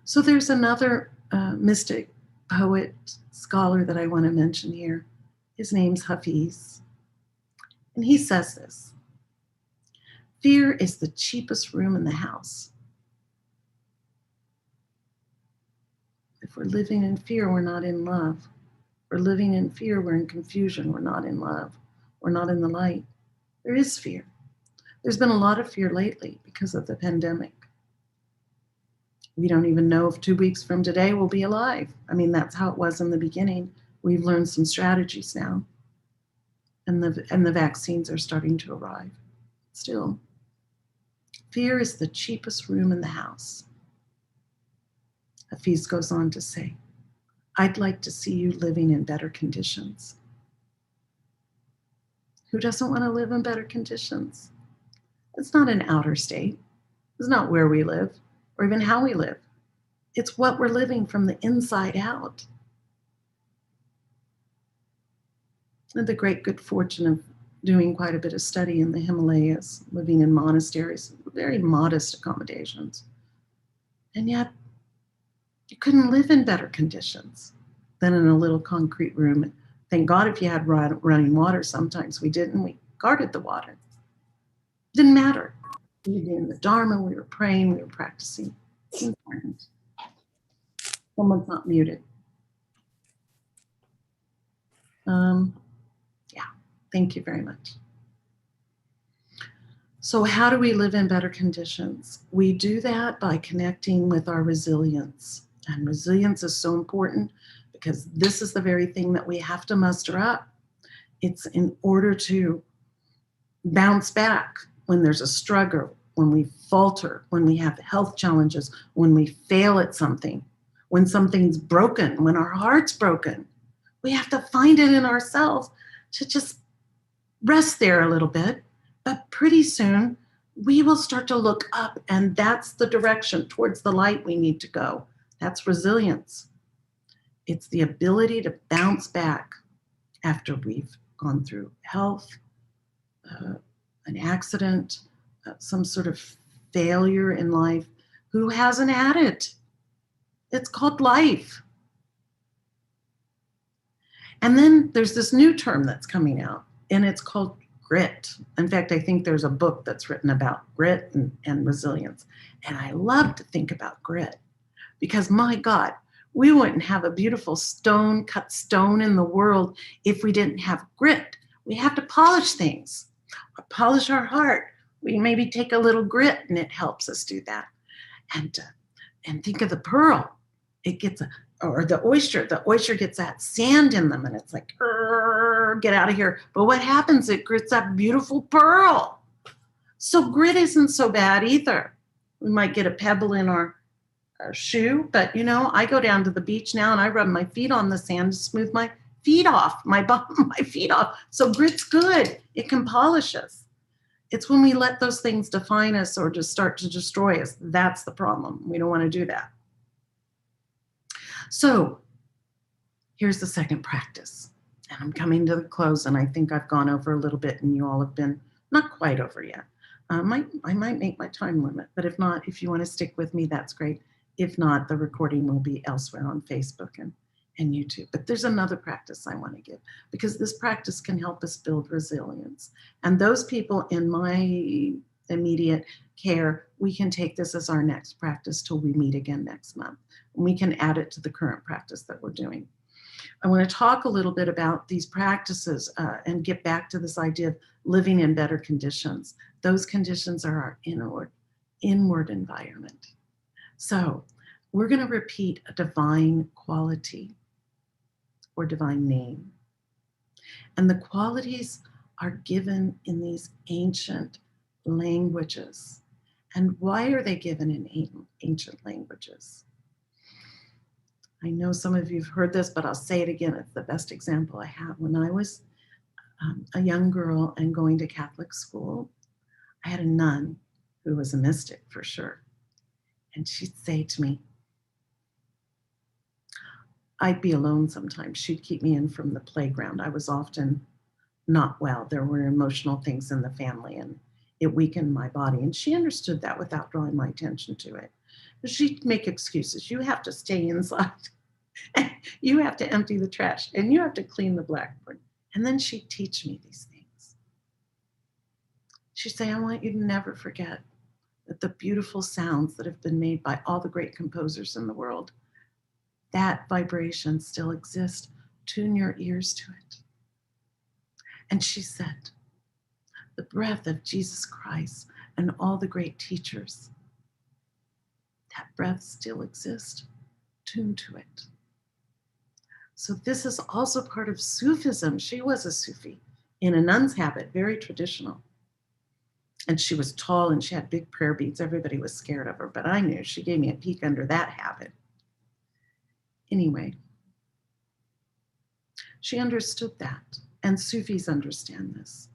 So there's another mystic, poet, scholar that I want to mention here. His name's Hafiz. And he says this: fear is the cheapest room in the house. If we're living in fear, we're not in love. If we're living in fear, we're in confusion. We're not in love. We're not in the light. There is fear. There's been a lot of fear lately because of the pandemic. We don't even know if 2 weeks from today we'll be alive. I mean, that's how it was in the beginning. We've learned some strategies now. And the vaccines are starting to arrive. Still, fear is the cheapest room in the house. Hafiz goes on to say, I'd like to see you living in better conditions. Who doesn't want to live in better conditions? It's not an outer state. It's not where we live or even how we live. It's what we're living from the inside out. I had the great good fortune of doing quite a bit of study in the Himalayas, living in monasteries, very modest accommodations. And yet, you couldn't live in better conditions than in a little concrete room. Thank God if you had running water. Sometimes we didn't. We guarded the water. Didn't matter. We were doing the Dharma, we were praying, we were practicing. It's important. Someone's not muted. Yeah, thank you very much. So how do we live in better conditions? We do that by connecting with our resilience. And resilience is so important because this is the very thing that we have to muster up. It's in order to bounce back when there's a struggle, when we falter, when we have health challenges, when we fail at something. when something's broken, when our heart's broken. We have to find it in ourselves to just rest there a little bit. But pretty soon, we will start to look up, and that's the direction towards the light we need to go. That's resilience. It's the ability to bounce back after we've gone through health, an accident, some sort of failure in life. Who hasn't had it? It's called life. And then there's this new term that's coming out, and it's called grit. In fact, I think there's a book that's written about grit and resilience. And I love to think about grit because, my God, we wouldn't have a beautiful cut stone in the world if we didn't have grit. We have to polish things, polish our heart. We maybe take a little grit, and it helps us do that. And think of the pearl. It gets or the oyster. The oyster gets that sand in them, and it's like, get out of here. But what happens? It grits that beautiful pearl. So grit isn't so bad either. We might get a pebble in our shoe, but I go down to the beach now and I rub my feet on the sand to smooth my feet off, my feet off. So grit's good. It can polish us. It's when we let those things define us or just start to destroy us. That's the problem. We don't want to do that. So here's the second practice. And I'm coming to the close, and I think I've gone over a little bit, and you all have been not quite over yet. I might make my time limit, but if not, if you want to stick with me, that's great. If not, the recording will be elsewhere on Facebook and YouTube. But there's another practice I want to give, because this practice can help us build resilience. And those people in my immediate care, we can take this as our next practice till we meet again next month. And we can add it to the current practice that we're doing. I want to talk a little bit about these practices and get back to this idea of living in better conditions. Those conditions are our inward environment. So we're going to repeat a divine quality or divine name. And the qualities are given in these ancient languages. And why are they given in ancient languages? I know some of you have heard this, but I'll say it again. It's the best example I have. When I was a young girl and going to Catholic school, I had a nun who was a mystic for sure. And she'd say to me, I'd be alone sometimes. She'd keep me in from the playground. I was often not well. There were emotional things in the family, and it weakened my body. And she understood that without drawing my attention to it. But she'd make excuses. You have to stay inside. You have to empty the trash, and you have to clean the blackboard. And then she'd teach me these things. She'd say, I want you to never forget that the beautiful sounds that have been made by all the great composers in the world, that vibration still exists. Tune your ears to it. And she said, the breath of Jesus Christ and all the great teachers, that breath still exists. Tune to it. So this is also part of Sufism. She was a Sufi in a nun's habit, very traditional. And she was tall and she had big prayer beads. Everybody was scared of her, but I knew. She gave me a peek under that habit. Anyway, she understood that, and Sufis understand this.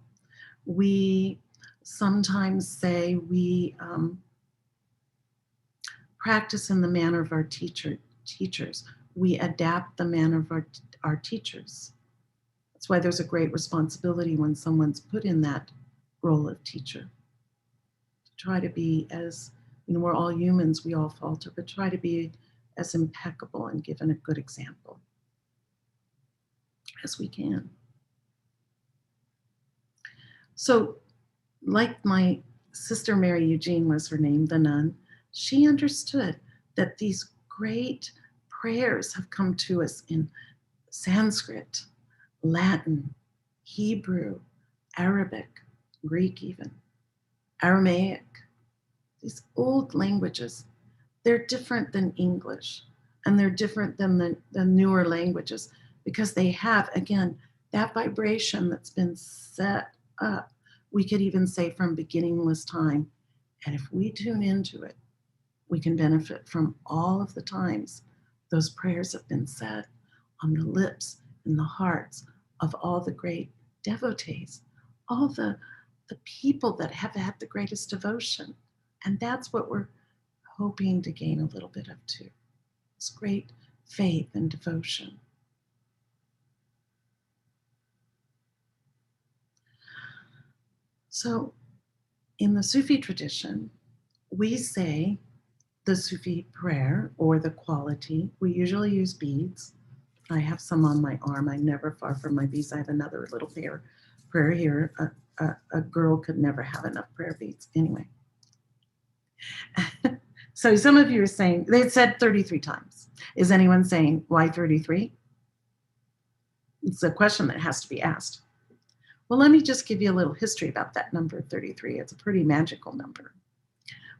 We sometimes say we practice in the manner of our teachers. We adapt the manner of our teachers. That's why there's a great responsibility when someone's put in that role of teacher. To try to be as, we're all humans, we all falter, but try to be as impeccable and given a good example as we can. So, like my sister Mary Eugene was her name, the nun, she understood that these great prayers have come to us in Sanskrit, Latin, Hebrew, Arabic, Greek even, Aramaic, these old languages. They're different than English, and they're different than the newer languages because they have, again, that vibration that's been set up. We could even say from beginningless time. And if we tune into it, we can benefit from all of the times Those prayers have been said on the lips and the hearts of all the great devotees, all the people that have had the greatest devotion. And that's what we're hoping to gain a little bit of too. This great faith and devotion. So in the Sufi tradition, we say the Sufi prayer or the quality. We usually use beads. I have some on my arm. I'm never far from my beads. I have another little prayer here. A girl could never have enough prayer beads. Anyway. So some of you are saying, they said 33 times. Is anyone saying, why 33? It's a question that has to be asked. Well, let me just give you a little history about that number 33. It's a pretty magical number.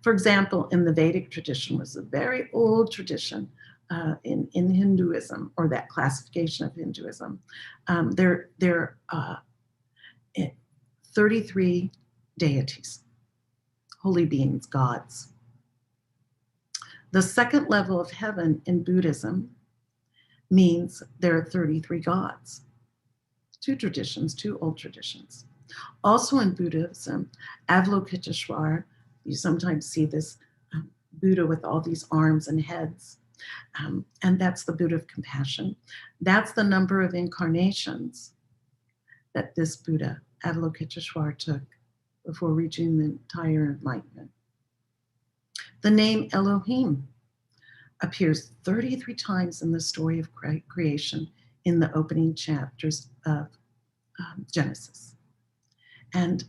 For example, in the Vedic tradition was a very old tradition in Hinduism, or that classification of Hinduism. There are 33 deities, holy beings, gods. The second level of heaven in Buddhism means there are 33 gods. Two traditions, two old traditions. Also in Buddhism, Avalokiteshvara, you sometimes see this Buddha with all these arms and heads, and that's the Buddha of compassion. That's the number of incarnations that this Buddha, Avalokiteshvara, took before reaching the entire enlightenment. The name Elohim appears 33 times in the story of creation in the opening chapters of Genesis. And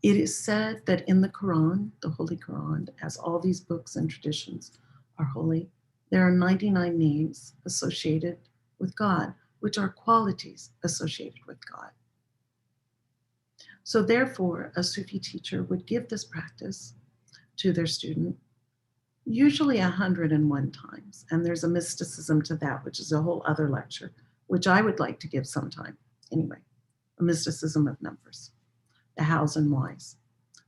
it is said that in the Quran, the Holy Quran, as all these books and traditions are holy, there are 99 names associated with God, which are qualities associated with God. So therefore, a Sufi teacher would give this practice to their student usually 101 times. And there's a mysticism to that, which is a whole other lecture, which I would like to give sometime. Anyway, a mysticism of numbers, the hows and whys.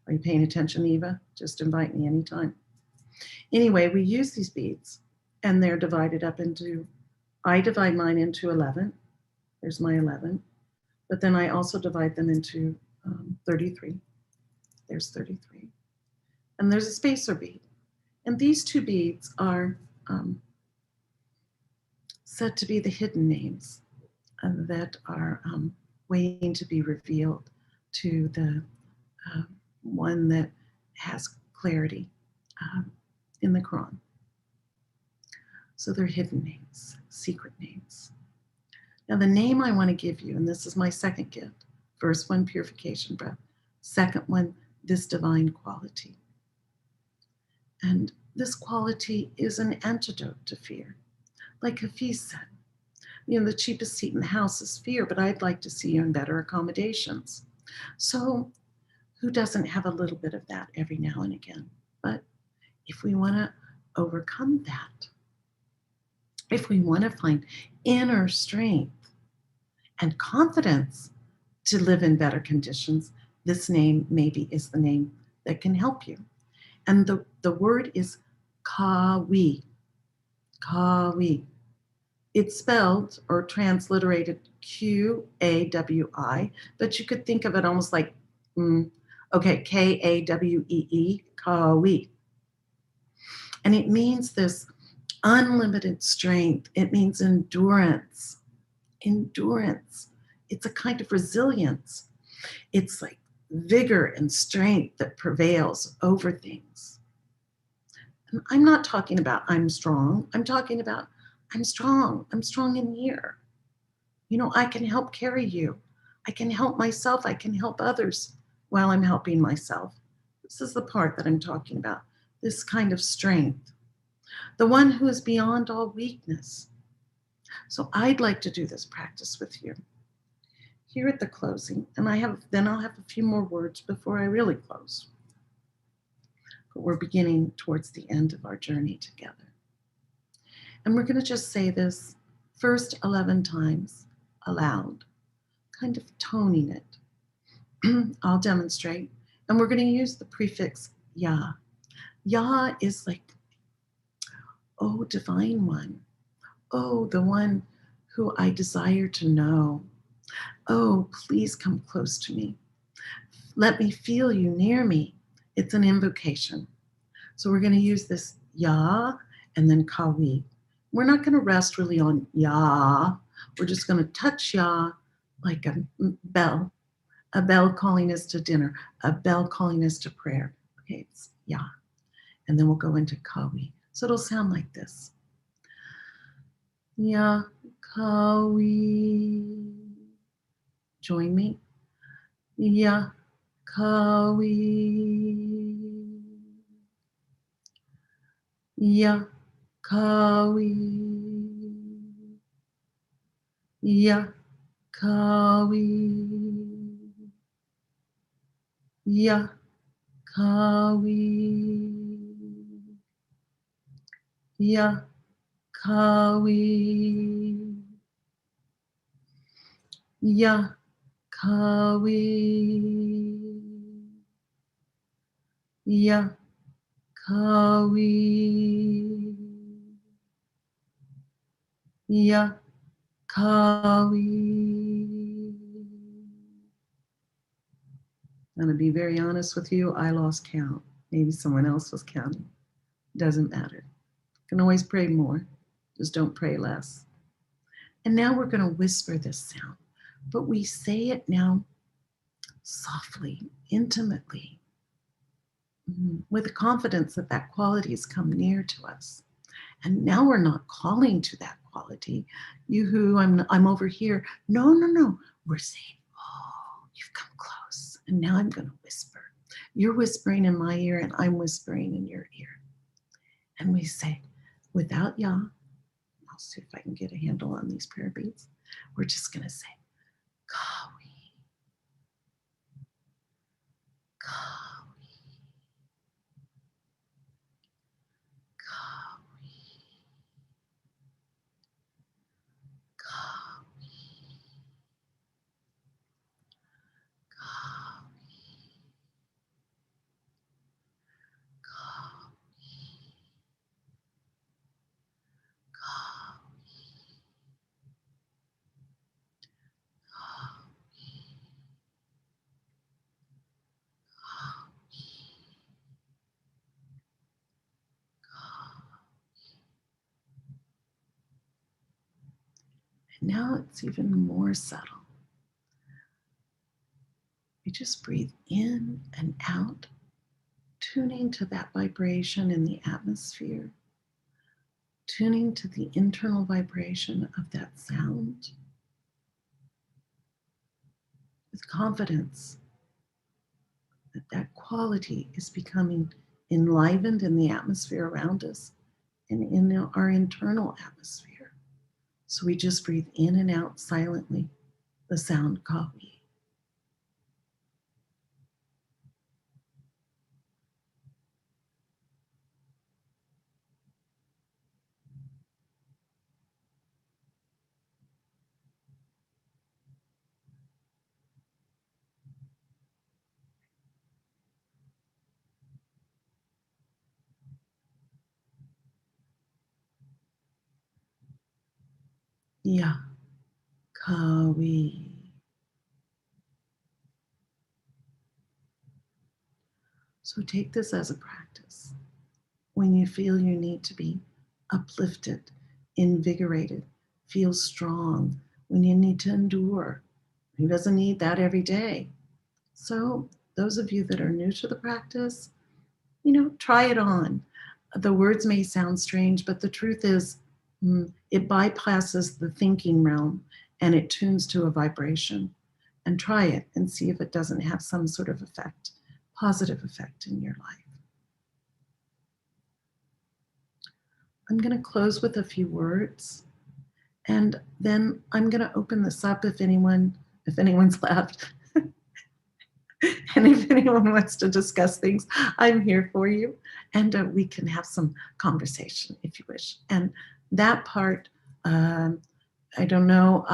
Are you paying attention, Eva? Just invite me anytime. Anyway, we use these beads, and they're divided up into, I divide mine into 11. There's my 11. But then I also divide them into 33. There's 33. And there's a spacer bead. And these two beads are said to be the hidden names that are waiting to be revealed to the one that has clarity in the Quran. So they're hidden names, secret names. Now the name I want to give you, and this is my second gift, first one, Purification Breath, second one, this divine quality. And this quality is an antidote to fear. Like Hafiz said, the cheapest seat in the house is fear, but I'd like to see you in better accommodations. So who doesn't have a little bit of that every now and again? But if we want to overcome that, if we want to find inner strength and confidence to live in better conditions, this name maybe is the name that can help you. And the word is Kawi. Kawi. It's spelled or transliterated Q-A-W-I, but you could think of it almost like, K-A-W-E-E, Kawi. And it means this unlimited strength. It means endurance. Endurance. It's a kind of resilience. It's like vigor and strength that prevails over things. And I'm not talking about I'm strong. I'm talking about I'm strong. I'm strong in here. I can help carry you. I can help myself. I can help others while I'm helping myself. This is the part that I'm talking about, this kind of strength. The one who is beyond all weakness. So I'd like to do this practice with you here at the closing, and then I'll have a few more words before I really close. But we're beginning towards the end of our journey together. And we're going to just say this first 11 times aloud, kind of toning it. I'll demonstrate. And we're going to use the prefix Ya. Ya is like, oh, divine one. Oh, the one who I desire to know. Oh, please come close to me. Let me feel you near me. It's an invocation. So we're going to use this Ya and then Kawi. We're not going to rest really on Ya. We're just going to touch Ya like a bell calling us to dinner, a bell calling us to prayer. Okay, it's Ya. And then we'll go into Kawi. So it'll sound like this. Ya Kawi. Join me. Ya Kawi. Ya Kawi. Ya Kawi. Ya Kawi. Ya Kawi. Ya Kawi. Ya Kawi. Ya Kawi. I'm going to be very honest with you. I lost count. Maybe someone else was counting. Doesn't matter. You can always pray more. Just don't pray less. And now we're going to whisper this sound, but we say it now softly, intimately, with the confidence that that quality has come near to us. And now we're not calling to that quality. You who I'm over here. No. We're saying, oh, you've come close. And now I'm going to whisper. You're whispering in my ear and I'm whispering in your ear. And we say, without Ya, I'll see if I can get a handle on these prayer beads. We're just going to say, Kawi, Kawi, Kawi, Kawi, Kawi, and now it's even more subtle. We just breathe in and out, tuning to that vibration in the atmosphere, tuning to the internal vibration of that sound with confidence that that quality is becoming enlivened in the atmosphere around us and in our internal atmosphere. So we just breathe in and out silently the sound Kawi. Ya Kawi. So take this as a practice. When you feel you need to be uplifted, invigorated, feel strong, when you need to endure, who doesn't need that every day? So those of you that are new to the practice, try it on. The words may sound strange, but the truth is it bypasses the thinking realm and it tunes to a vibration. And try it and see if it doesn't have some sort of effect, positive effect in your life. I'm going to close with a few words, and then I'm going to open this up if anyone's left. And if anyone wants to discuss things, I'm here for you. And we can have some conversation if you wish. And that part, I don't know,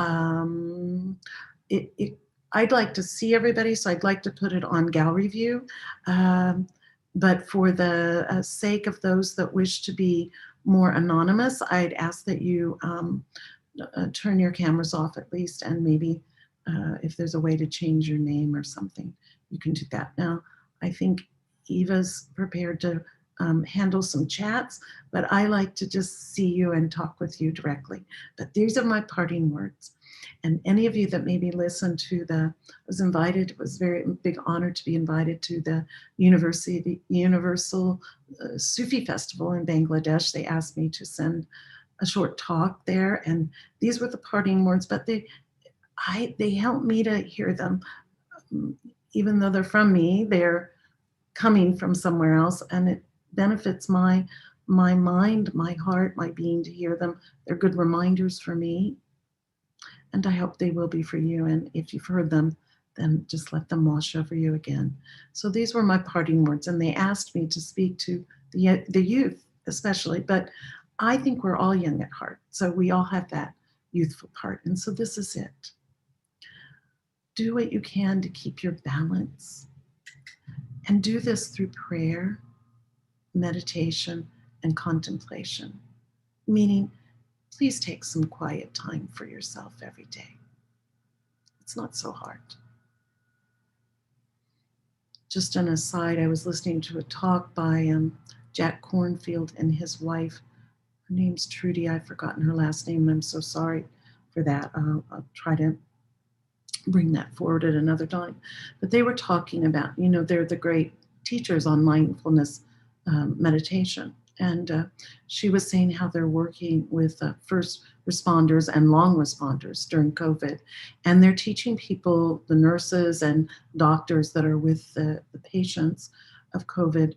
I'd like to see everybody, so I'd like to put it on gallery view. But for the sake of those that wish to be more anonymous, I'd ask that you turn your cameras off at least, and maybe if there's a way to change your name or something, you can do that. Now, I think Eva's prepared to handle some chats, but I like to just see you and talk with you directly. But these are my parting words. And any of you that maybe listened to was invited, it was a very big honor to be invited to the Universal Sufi Festival in Bangladesh. They asked me to send a short talk there, and these were the parting words, but they helped me to hear them. Even though they're from me, they're coming from somewhere else, and it benefits my mind, my heart, my being to hear them. They're good reminders for me, and I hope they will be for you. And if you've heard them, then just let them wash over you again. So these were my parting words, and they asked me to speak to the youth especially, but I think we're all young at heart, so we all have that youthful part. And so this is it. Do what you can to keep your balance, and do this through prayer, meditation, and contemplation, meaning please take some quiet time for yourself every day. It's not so hard. Just an aside, I was listening to a talk by Jack Kornfield and his wife. Her name's Trudy. I've forgotten her last name. I'm so sorry for that. I'll try to bring that forward at another time. But they were talking about, they're the great teachers on mindfulness meditation. And she was saying how they're working with first responders and long responders during COVID. And they're teaching people, the nurses and doctors that are with the patients of COVID,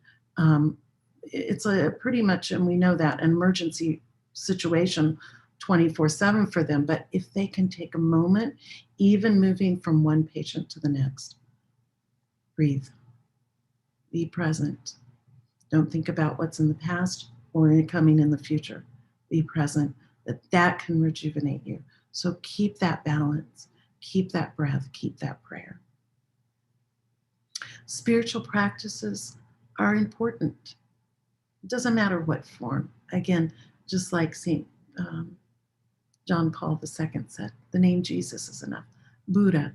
it's a pretty much, and we know that, an emergency situation 24/7 for them. But if they can take a moment, even moving from one patient to the next, breathe, be present. Don't think about what's in the past or coming in the future. Be present. That can rejuvenate you. So keep that balance, keep that breath, keep that prayer. Spiritual practices are important. It doesn't matter what form. Again, just like St. John Paul II said, the name Jesus is enough. Buddha,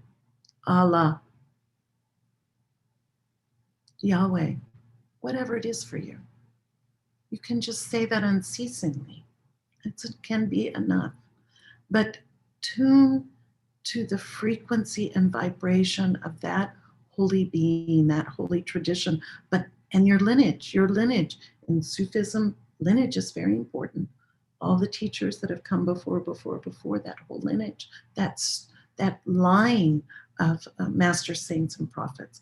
Allah, Yahweh, whatever it is for you. You can just say that unceasingly. It can be enough. But tune to the frequency and vibration of that holy being, that holy tradition, and your lineage in Sufism. Lineage is very important. All the teachers that have come before that whole lineage, that's that line of master saints and prophets.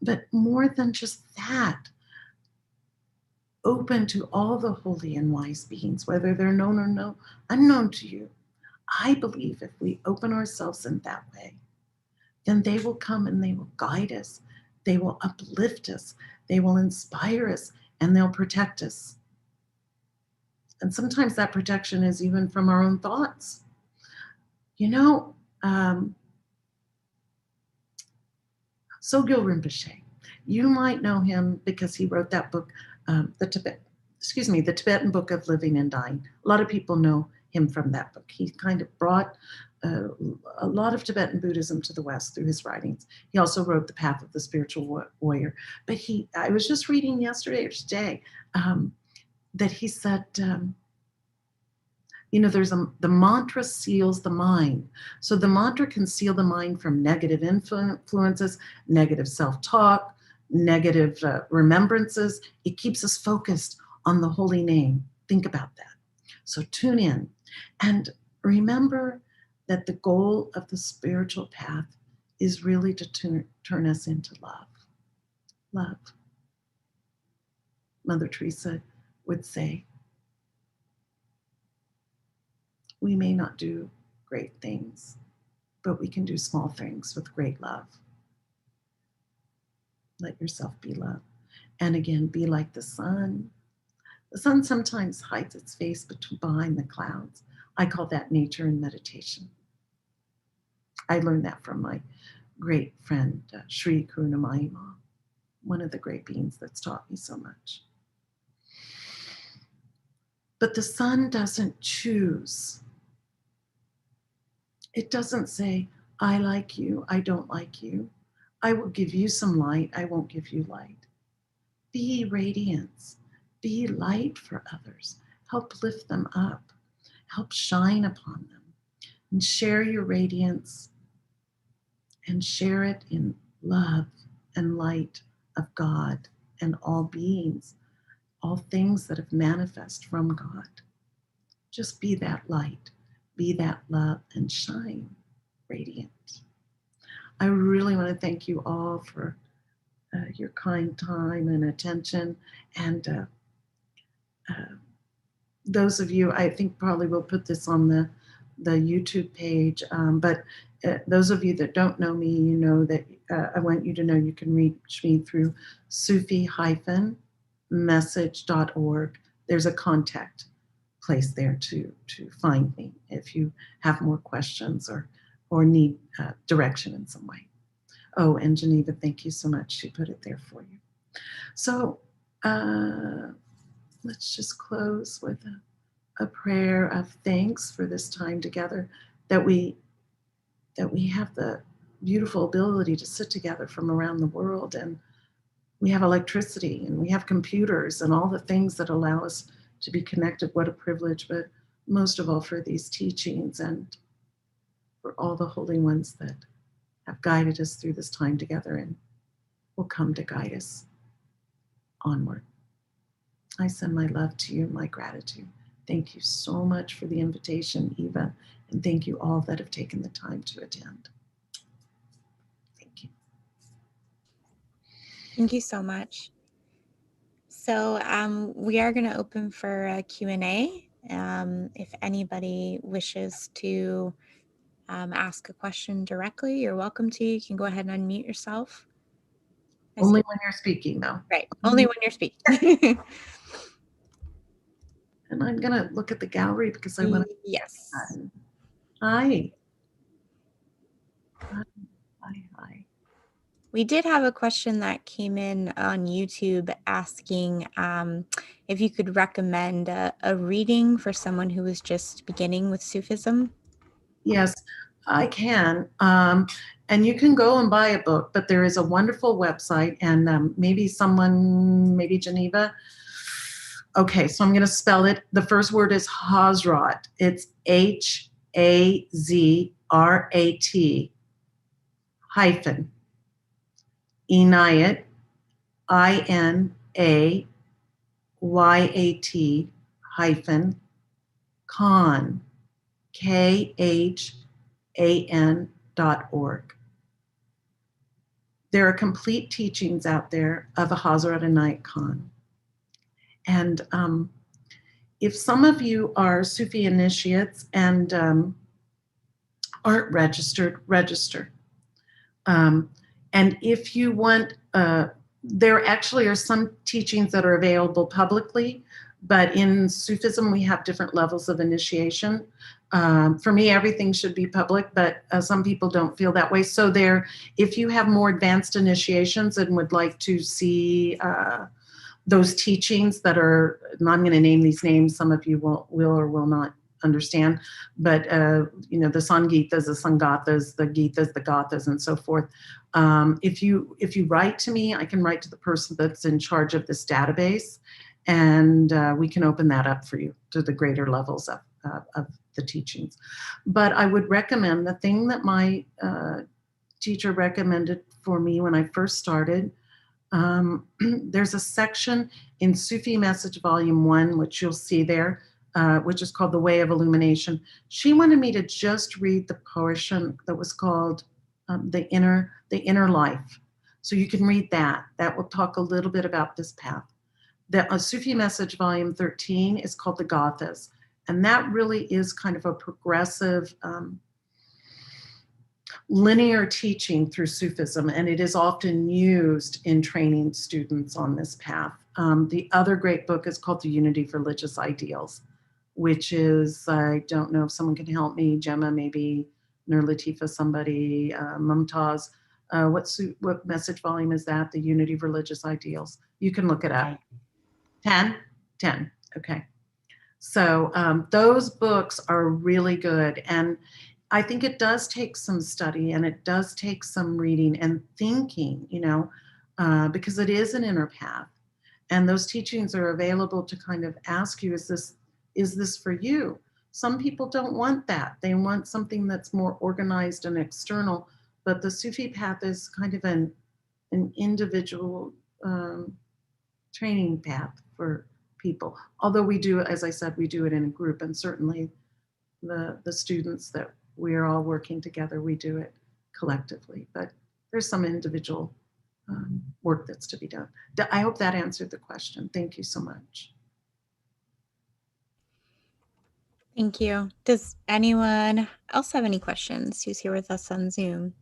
But more than just that, open to all the holy and wise beings, whether they're known or unknown to you. I believe if we open ourselves in that way, then they will come and they will guide us. They will uplift us. They will inspire us, and they'll protect us. And sometimes that protection is even from our own thoughts. Sogyal Rinpoche, you might know him because he wrote that book, the Tibetan Book of Living and Dying. A lot of people know him from that book. He kind of brought a lot of Tibetan Buddhism to the West through his writings. He also wrote The Path of the Spiritual Warrior. But I was just reading yesterday or today that he said, the mantra seals the mind. So the mantra can seal the mind from negative influences, negative self-talk, negative remembrances. It keeps us focused on the holy name. Think about that. So tune in and remember that the goal of the spiritual path is really to turn us into love. Love. Mother Teresa would say, we may not do great things, but we can do small things with great love. Let yourself be loved. And again, be like the sun. The sun sometimes hides its face behind the clouds. I call that nature and meditation. I learned that from my great friend, Sri Karunamayi, one of the great beings that's taught me so much. But the sun doesn't choose. It doesn't say, I like you, I don't like you. I will give you some light, I won't give you light. Be radiance, be light for others. Help lift them up, help shine upon them, and share your radiance and share it in love and light of God and all beings, all things that have manifest from God. Just be that light, be that love, and shine radiant. I really want to thank you all for your kind time and attention. And those of you, I think probably we'll put this on the YouTube page, but those of you that don't know me, you know that I want you to know you can reach me through Sufi-message.org. There's a contact place there to find me if you have more questions or need direction in some way. Oh, and Geneva, thank you so much. She put it there for you. So let's just close with a prayer of thanks for this time together, that we have the beautiful ability to sit together from around the world, and we have electricity and we have computers and all the things that allow us to be connected. What a privilege, but most of all for these teachings and for all the holy ones that have guided us through this time together and will come to guide us onward. I send my love to you and my gratitude. Thank you so much for the invitation, Eva, and thank you all that have taken the time to attend. Thank you. Thank you so much. So we are going to open for a Q&A. If anybody wishes to ask a question directly, you're welcome to. You can go ahead and unmute yourself. Only when you're speaking, though. Right, only when you're speaking. And I'm going to look at the gallery because I want to. Yes. Hi. Hi. Hi. We did have a question that came in on YouTube asking if you could recommend a reading for someone who was just beginning with Sufism. Yes, I can. And you can go and buy a book, but there is a wonderful website, and maybe Geneva. Okay, so I'm going to spell it. The first word is Hazrat. It's Hazrat hyphen Inayat, INAYAT hyphen Khan, KHAN.org. There are complete teachings out there of a Hazrat Inayat Khan. And if some of you are Sufi initiates and aren't registered, register. And if you want, there actually are some teachings that are available publicly, but in Sufism, we have different levels of initiation. For me, everything should be public, but some people don't feel that way. So if you have more advanced initiations and would like to see those teachings that are, and I'm going to name these names, some of you will or will not understand, but the Sangitas, the Sangatas, the Gitas, the Gathas, and so forth. If you write to me, I can write to the person that's in charge of this database, and we can open that up for you to the greater levels of the teachings. But I would recommend the thing that my teacher recommended for me when I first started. There's a section in Sufi Message Volume 1, which you'll see there, which is called The Way of Illumination. She wanted me to just read the portion that was called the inner life. So you can read that. That will talk a little bit about this path. The Sufi Message Volume 13 is called The Gathas. And that really is kind of a progressive linear teaching through Sufism, and it is often used in training students on this path. The other great book is called The Unity of Religious Ideals, which is, I don't know if someone can help me, Gemma, maybe Nur Latifa, somebody, Mumtaz. What message volume is that? The Unity of Religious Ideals. You can look it up. 10? 10, okay. So those books are really good. And I think it does take some study and it does take some reading and thinking, because it is an inner path. And those teachings are available to kind of ask you, is this for you? Some people don't want that. They want something that's more organized and external. But the Sufi path is kind of an individual training path for people. Although we do, as I said, we do it in a group, and certainly the students that we are all working together, we do it collectively. But there's some individual work that's to be done. I hope that answered the question. Thank you so much. Thank you. Does anyone else have any questions who's here with us on Zoom?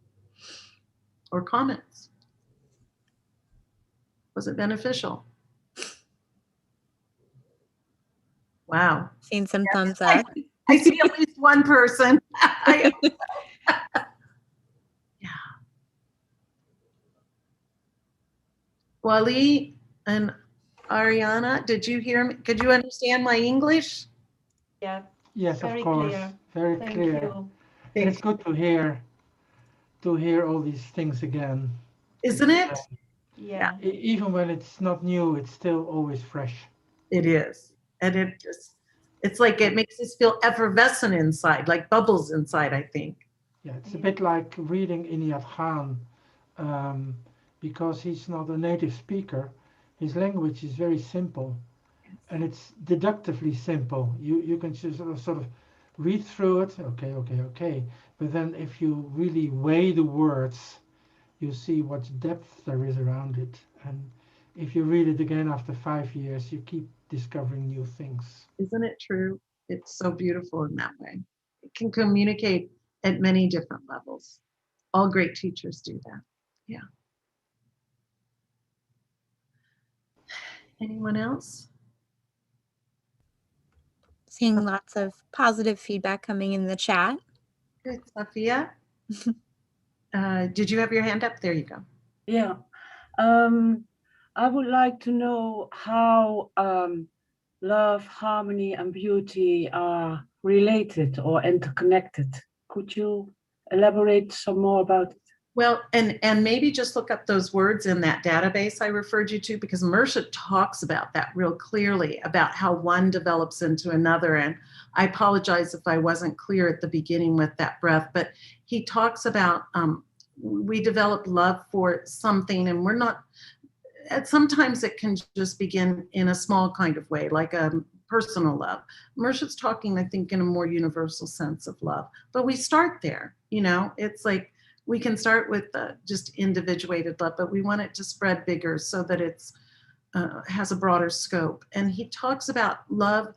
Or comments? Was it beneficial? Wow. Seen some thumbs up. I see at least one person. Yeah. Wally and Ariana, did you hear me? Could you understand my English? Yeah. Yes, Very of course. clear. Very Thank clear. you. And it's good to hear all these things again. Isn't it? Yeah. Even when it's not new, it's still always fresh. It is. And it's like it makes us feel effervescent inside, like bubbles inside, I think. Yeah, it's a bit like reading Inayat Khan, because he's not a native speaker. His language is very simple, and it's deductively simple. You can just sort of read through it, okay. But then if you really weigh the words, you see what depth there is around it. And if you read it again after 5 years, you keep discovering new things. Isn't it true? It's so beautiful in that way. It can communicate at many different levels. All great teachers do that. Yeah. Anyone else? Seeing lots of positive feedback coming in the chat. Good, Sophia. Did you have your hand up? There you go. Yeah. I would like to know how love, harmony, and beauty are related or interconnected. Could you elaborate some more about it? Well, and maybe just look up those words in that database I referred you to, because Mersha talks about that real clearly, about how one develops into another. And I apologize if I wasn't clear at the beginning with that breath, but he talks about we develop love for something, and we're not, sometimes it can just begin in a small kind of way, like a personal love. Mersha's talking, I think, in a more universal sense of love, but we start there, it's like, we can start with just individuated love, but we want it to spread bigger so that it's has a broader scope. And he talks about love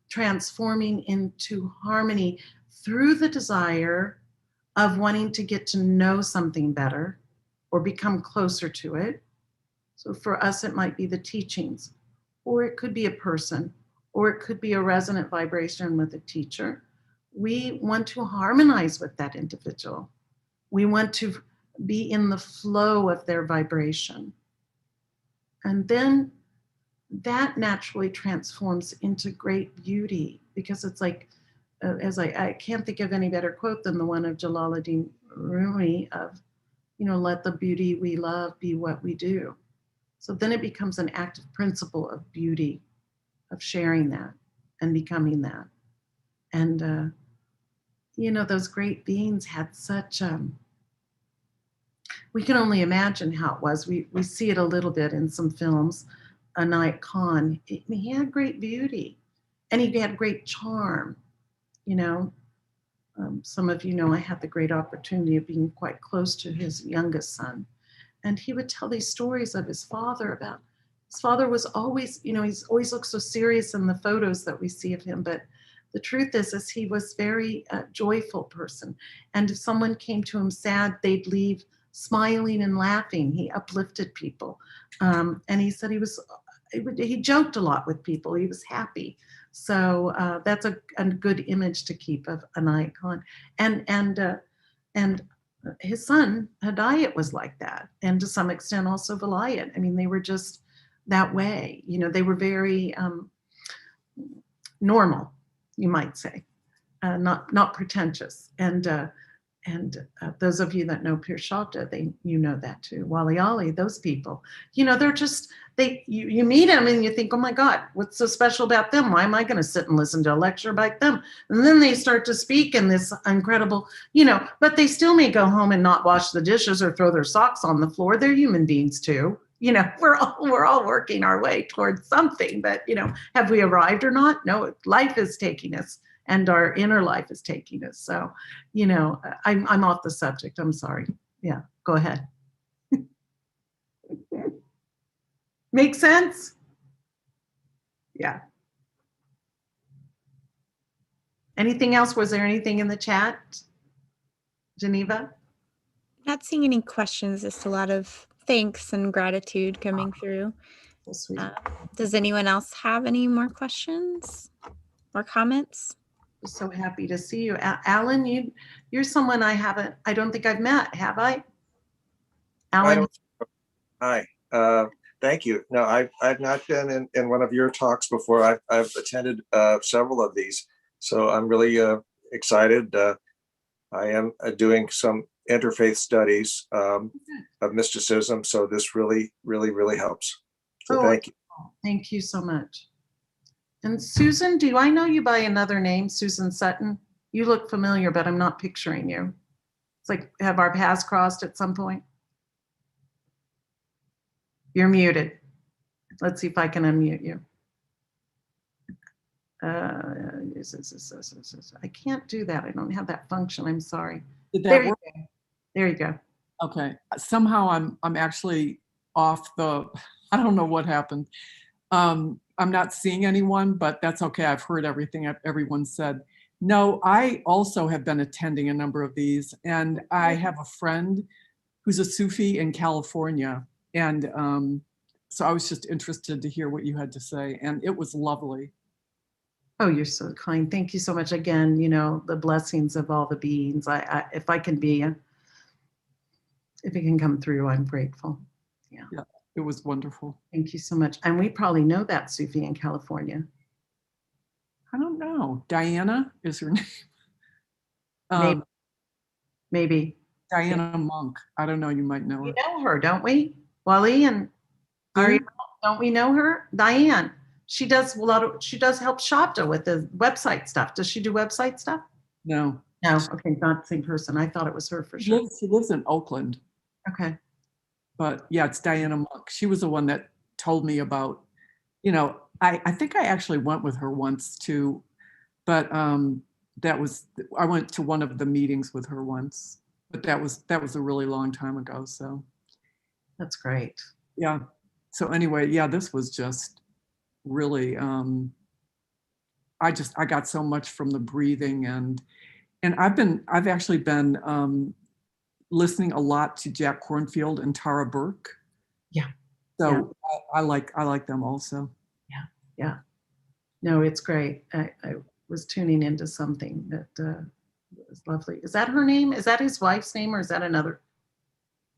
transforming into harmony through the desire of wanting to get to know something better or become closer to it. So for us, it might be the teachings, or it could be a person, or it could be a resonant vibration with a teacher. We want to harmonize with that individual. We want to be in the flow of their vibration. And then that naturally transforms into great beauty, because it's like, as I can't think of any better quote than the one of Jalaluddin Rumi of, let the beauty we love be what we do. So then it becomes an active principle of beauty, of sharing that and becoming that. And, those great beings had such, we can only imagine how it was. We see it a little bit in some films. Inayat Khan, he had great beauty, and he had great charm. Some of you know I had the great opportunity of being quite close to his youngest son, and he would tell these stories of his father. About his father was always, he's always looked so serious in the photos that we see of him, but the truth is he was very joyful person, and if someone came to him sad, they'd leave smiling and laughing. He uplifted people, and he said he joked a lot with people. He was happy. So that's a good image to keep of Inayat Khan. And his son Hidayat was like that, and to some extent also Vilayat. I mean, they were just that way. They were very normal, you might say, not pretentious. And those of you that know Pir Shabda, you know that too. Wali Ali, those people, they're just, you meet them and you think, oh my God, what's so special about them? Why am I going to sit and listen to a lecture about them? And then they start to speak in this incredible, but they still may go home and not wash the dishes or throw their socks on the floor. They're human beings too. We're all working our way towards something, but have we arrived or not? No, life is taking us. And our inner life is taking us. So, I'm off the subject. I'm sorry. Yeah, go ahead. Make sense? Yeah. Anything else? Was there anything in the chat, Geneva? Not seeing any questions, just a lot of thanks and gratitude coming through. So sweet. Does anyone else have any more questions or comments? So happy to see you. Alan, you're someone I don't think I've met, have I? Alan? Hi, thank you. No, I've not been in one of your talks before. I've attended several of these, so I'm really excited. I am doing some interfaith studies of mysticism, so this really, really, really helps. So thank you. Thank you so much. And Susan, do I know you by another name, Susan Sutton? You look familiar, but I'm not picturing you. It's like, have our paths crossed at some point? You're muted. Let's see if I can unmute you. I can't do that. I don't have that function. I'm sorry. Did There that you work? go. There you go. Okay. Somehow I'm actually off I don't know what happened. I'm not seeing anyone, but that's okay. I've heard everything everyone said. No, I also have been attending a number of these, and I have a friend who's a Sufi in California. And so I was just interested to hear what you had to say, and it was lovely. Oh, you're so kind. Thank you so much. Again, the blessings of all the beings. If it can come through, I'm grateful. Yeah. It was wonderful. Thank you so much. And we probably know that Sufi in California. I don't know. Diana is her name. Maybe. Diana Monk. I don't know. You might know her. We know her, don't we? Wally and Ariel, don't we know her? Diane. She does help Shabda with the website stuff. Does she do website stuff? No. No. Okay, not the same person. I thought it was her for sure. She lives in Oakland. Okay. But yeah, it's Diana Monk. She was the one that told me about, I think I actually went with her once too, but I went to one of the meetings with her once, but that was a really long time ago. So that's great. Yeah. So anyway, yeah, this was just really, I got so much from the breathing and I've actually been listening a lot to Jack Cornfield and Tara Burke. Yeah. So yeah. I like them also. Yeah. Yeah. No, it's great. I was tuning into something that was lovely. Is that her name? Is that his wife's name, or is that another?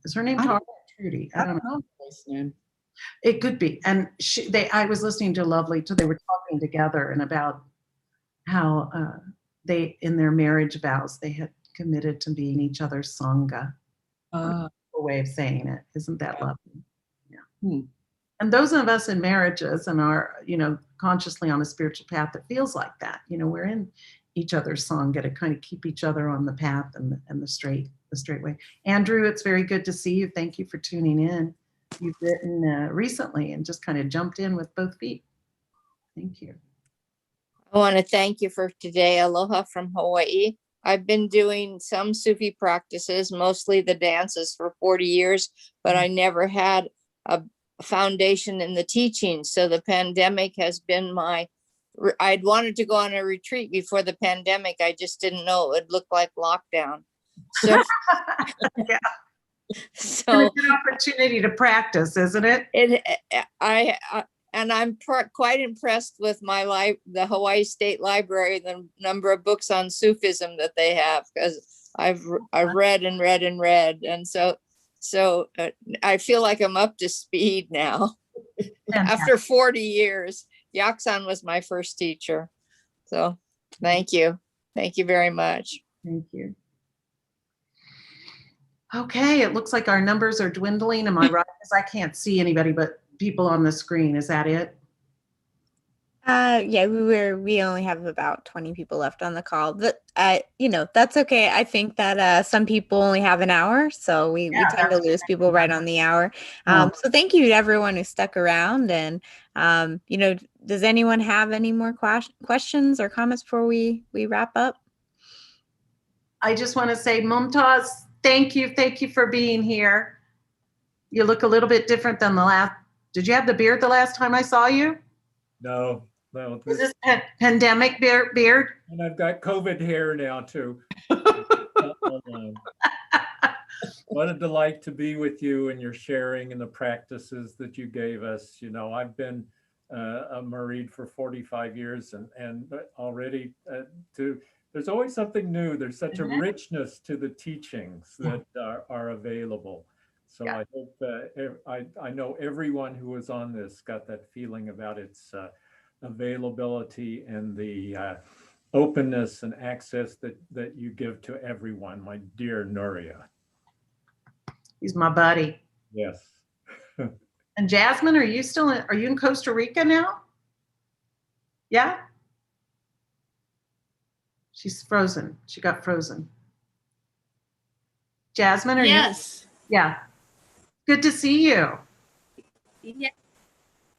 Is her name Tara or Trudy? I don't know. His name. It could be. And I was listening to Lovely too. They were talking together and about how they, in their marriage vows, they had committed to being each other's sangha. A way of saying it. Isn't that lovely? Yeah. And those of us in marriages and are, consciously on a spiritual path that feels like that, we're in each other's sangha to kind of keep each other on the path and the straight way. Andrew, it's very good to see you. Thank you for tuning in. You've written recently and just kind of jumped in with both feet. Thank you. I want to thank you for today. Aloha from Hawaii. I've been doing some Sufi practices, mostly the dances, for 40 years, but I never had a foundation in the teaching. So the pandemic has been I'd wanted to go on a retreat before the pandemic. I just didn't know it would look like lockdown. So, yeah. So it's an opportunity to practice, isn't it? And I'm quite impressed with the Hawaii State Library, the number of books on Sufism that they have, because I've read and read and read, and so I feel like I'm up to speed now. After 40 years. Yaksan was my first teacher. So thank you. Thank you very much. Thank you. Okay, it looks like our numbers are dwindling. Am I right? Because I can't see anybody but people on the screen. Is that it? Yeah, we only have about 20 people left on the call, but that's okay. I think that some people only have an hour, so we tend to lose people right on the hour. So thank you to everyone who stuck around. And does anyone have any more questions or comments before we wrap up? I just want to say, Mumtaz, thank you for being here. You look a little bit different than the last. Did you have the beard the last time I saw you? No. Is this pandemic beard? And I've got COVID hair now too. What a delight to be with you and your sharing and the practices that you gave us. I've been a Murid for 45 years and already there's always something new. There's such a richness to the teachings that are available. So I hope I know everyone who was on this got that feeling about its availability and the openness and access that you give to everyone, my dear Nuria. He's my buddy. Yes. And Jasmine, are you in Costa Rica now? Yeah? She's frozen. She got frozen. Jasmine, are you? Yes. Yeah. Good to see you. Yeah.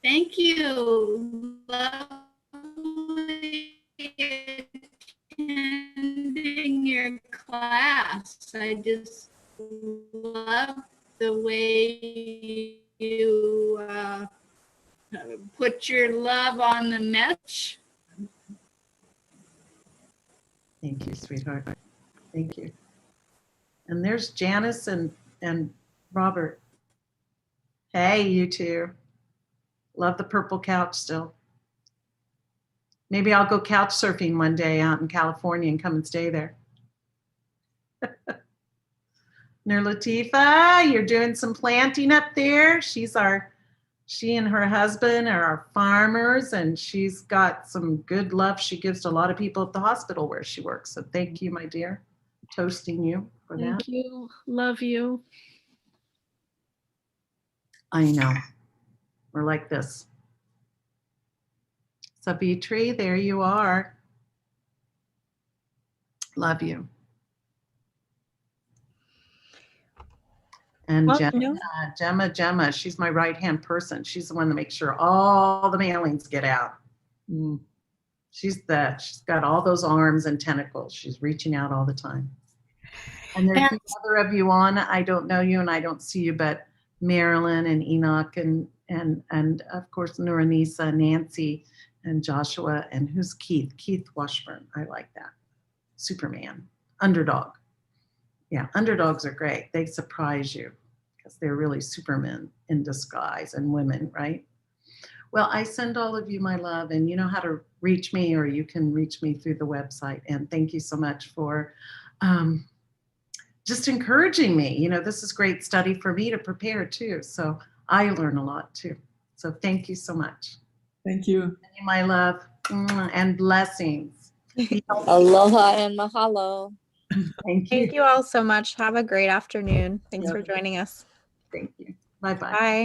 Thank you. Lovely attending your class. I just love the way you put your love on the message. Thank you, sweetheart. Thank you. And there's Janice and Robert. Hey, you two. Love the purple couch still. Maybe I'll go couch surfing one day out in California and come and stay there. Nur Latifa, you're doing some planting up there. She and her husband are our farmers, and she's got some good love she gives to a lot of people at the hospital where she works. So thank you, my dear. Toasting you for that. Thank you. Love you. I know. We're like this. Savitri, there you are. Love you. And Well, Gemma, she's my right-hand person. She's the one that makes sure all the mailings get out. She's got all those arms and tentacles. She's reaching out all the time. And there's the other of you on. I don't know you and I don't see you, but Marilyn and Enoch and of course Nuranisa, Nancy, and Joshua, and who's Keith? Keith Washburn. I like that. Superman. Underdog. Yeah, underdogs are great. They surprise you because they're really supermen in disguise, and women, right? Well, I send all of you my love, and you know how to reach me, or you can reach me through the website. And thank you so much for just encouraging me. This is great study for me to prepare too. So I learn a lot too. So thank you so much. Thank you. Thank you, my love, and blessings. Aloha and mahalo. Thank you. Thank you all so much. Have a great afternoon. Thanks for joining us. Thank you. Bye-bye. Bye.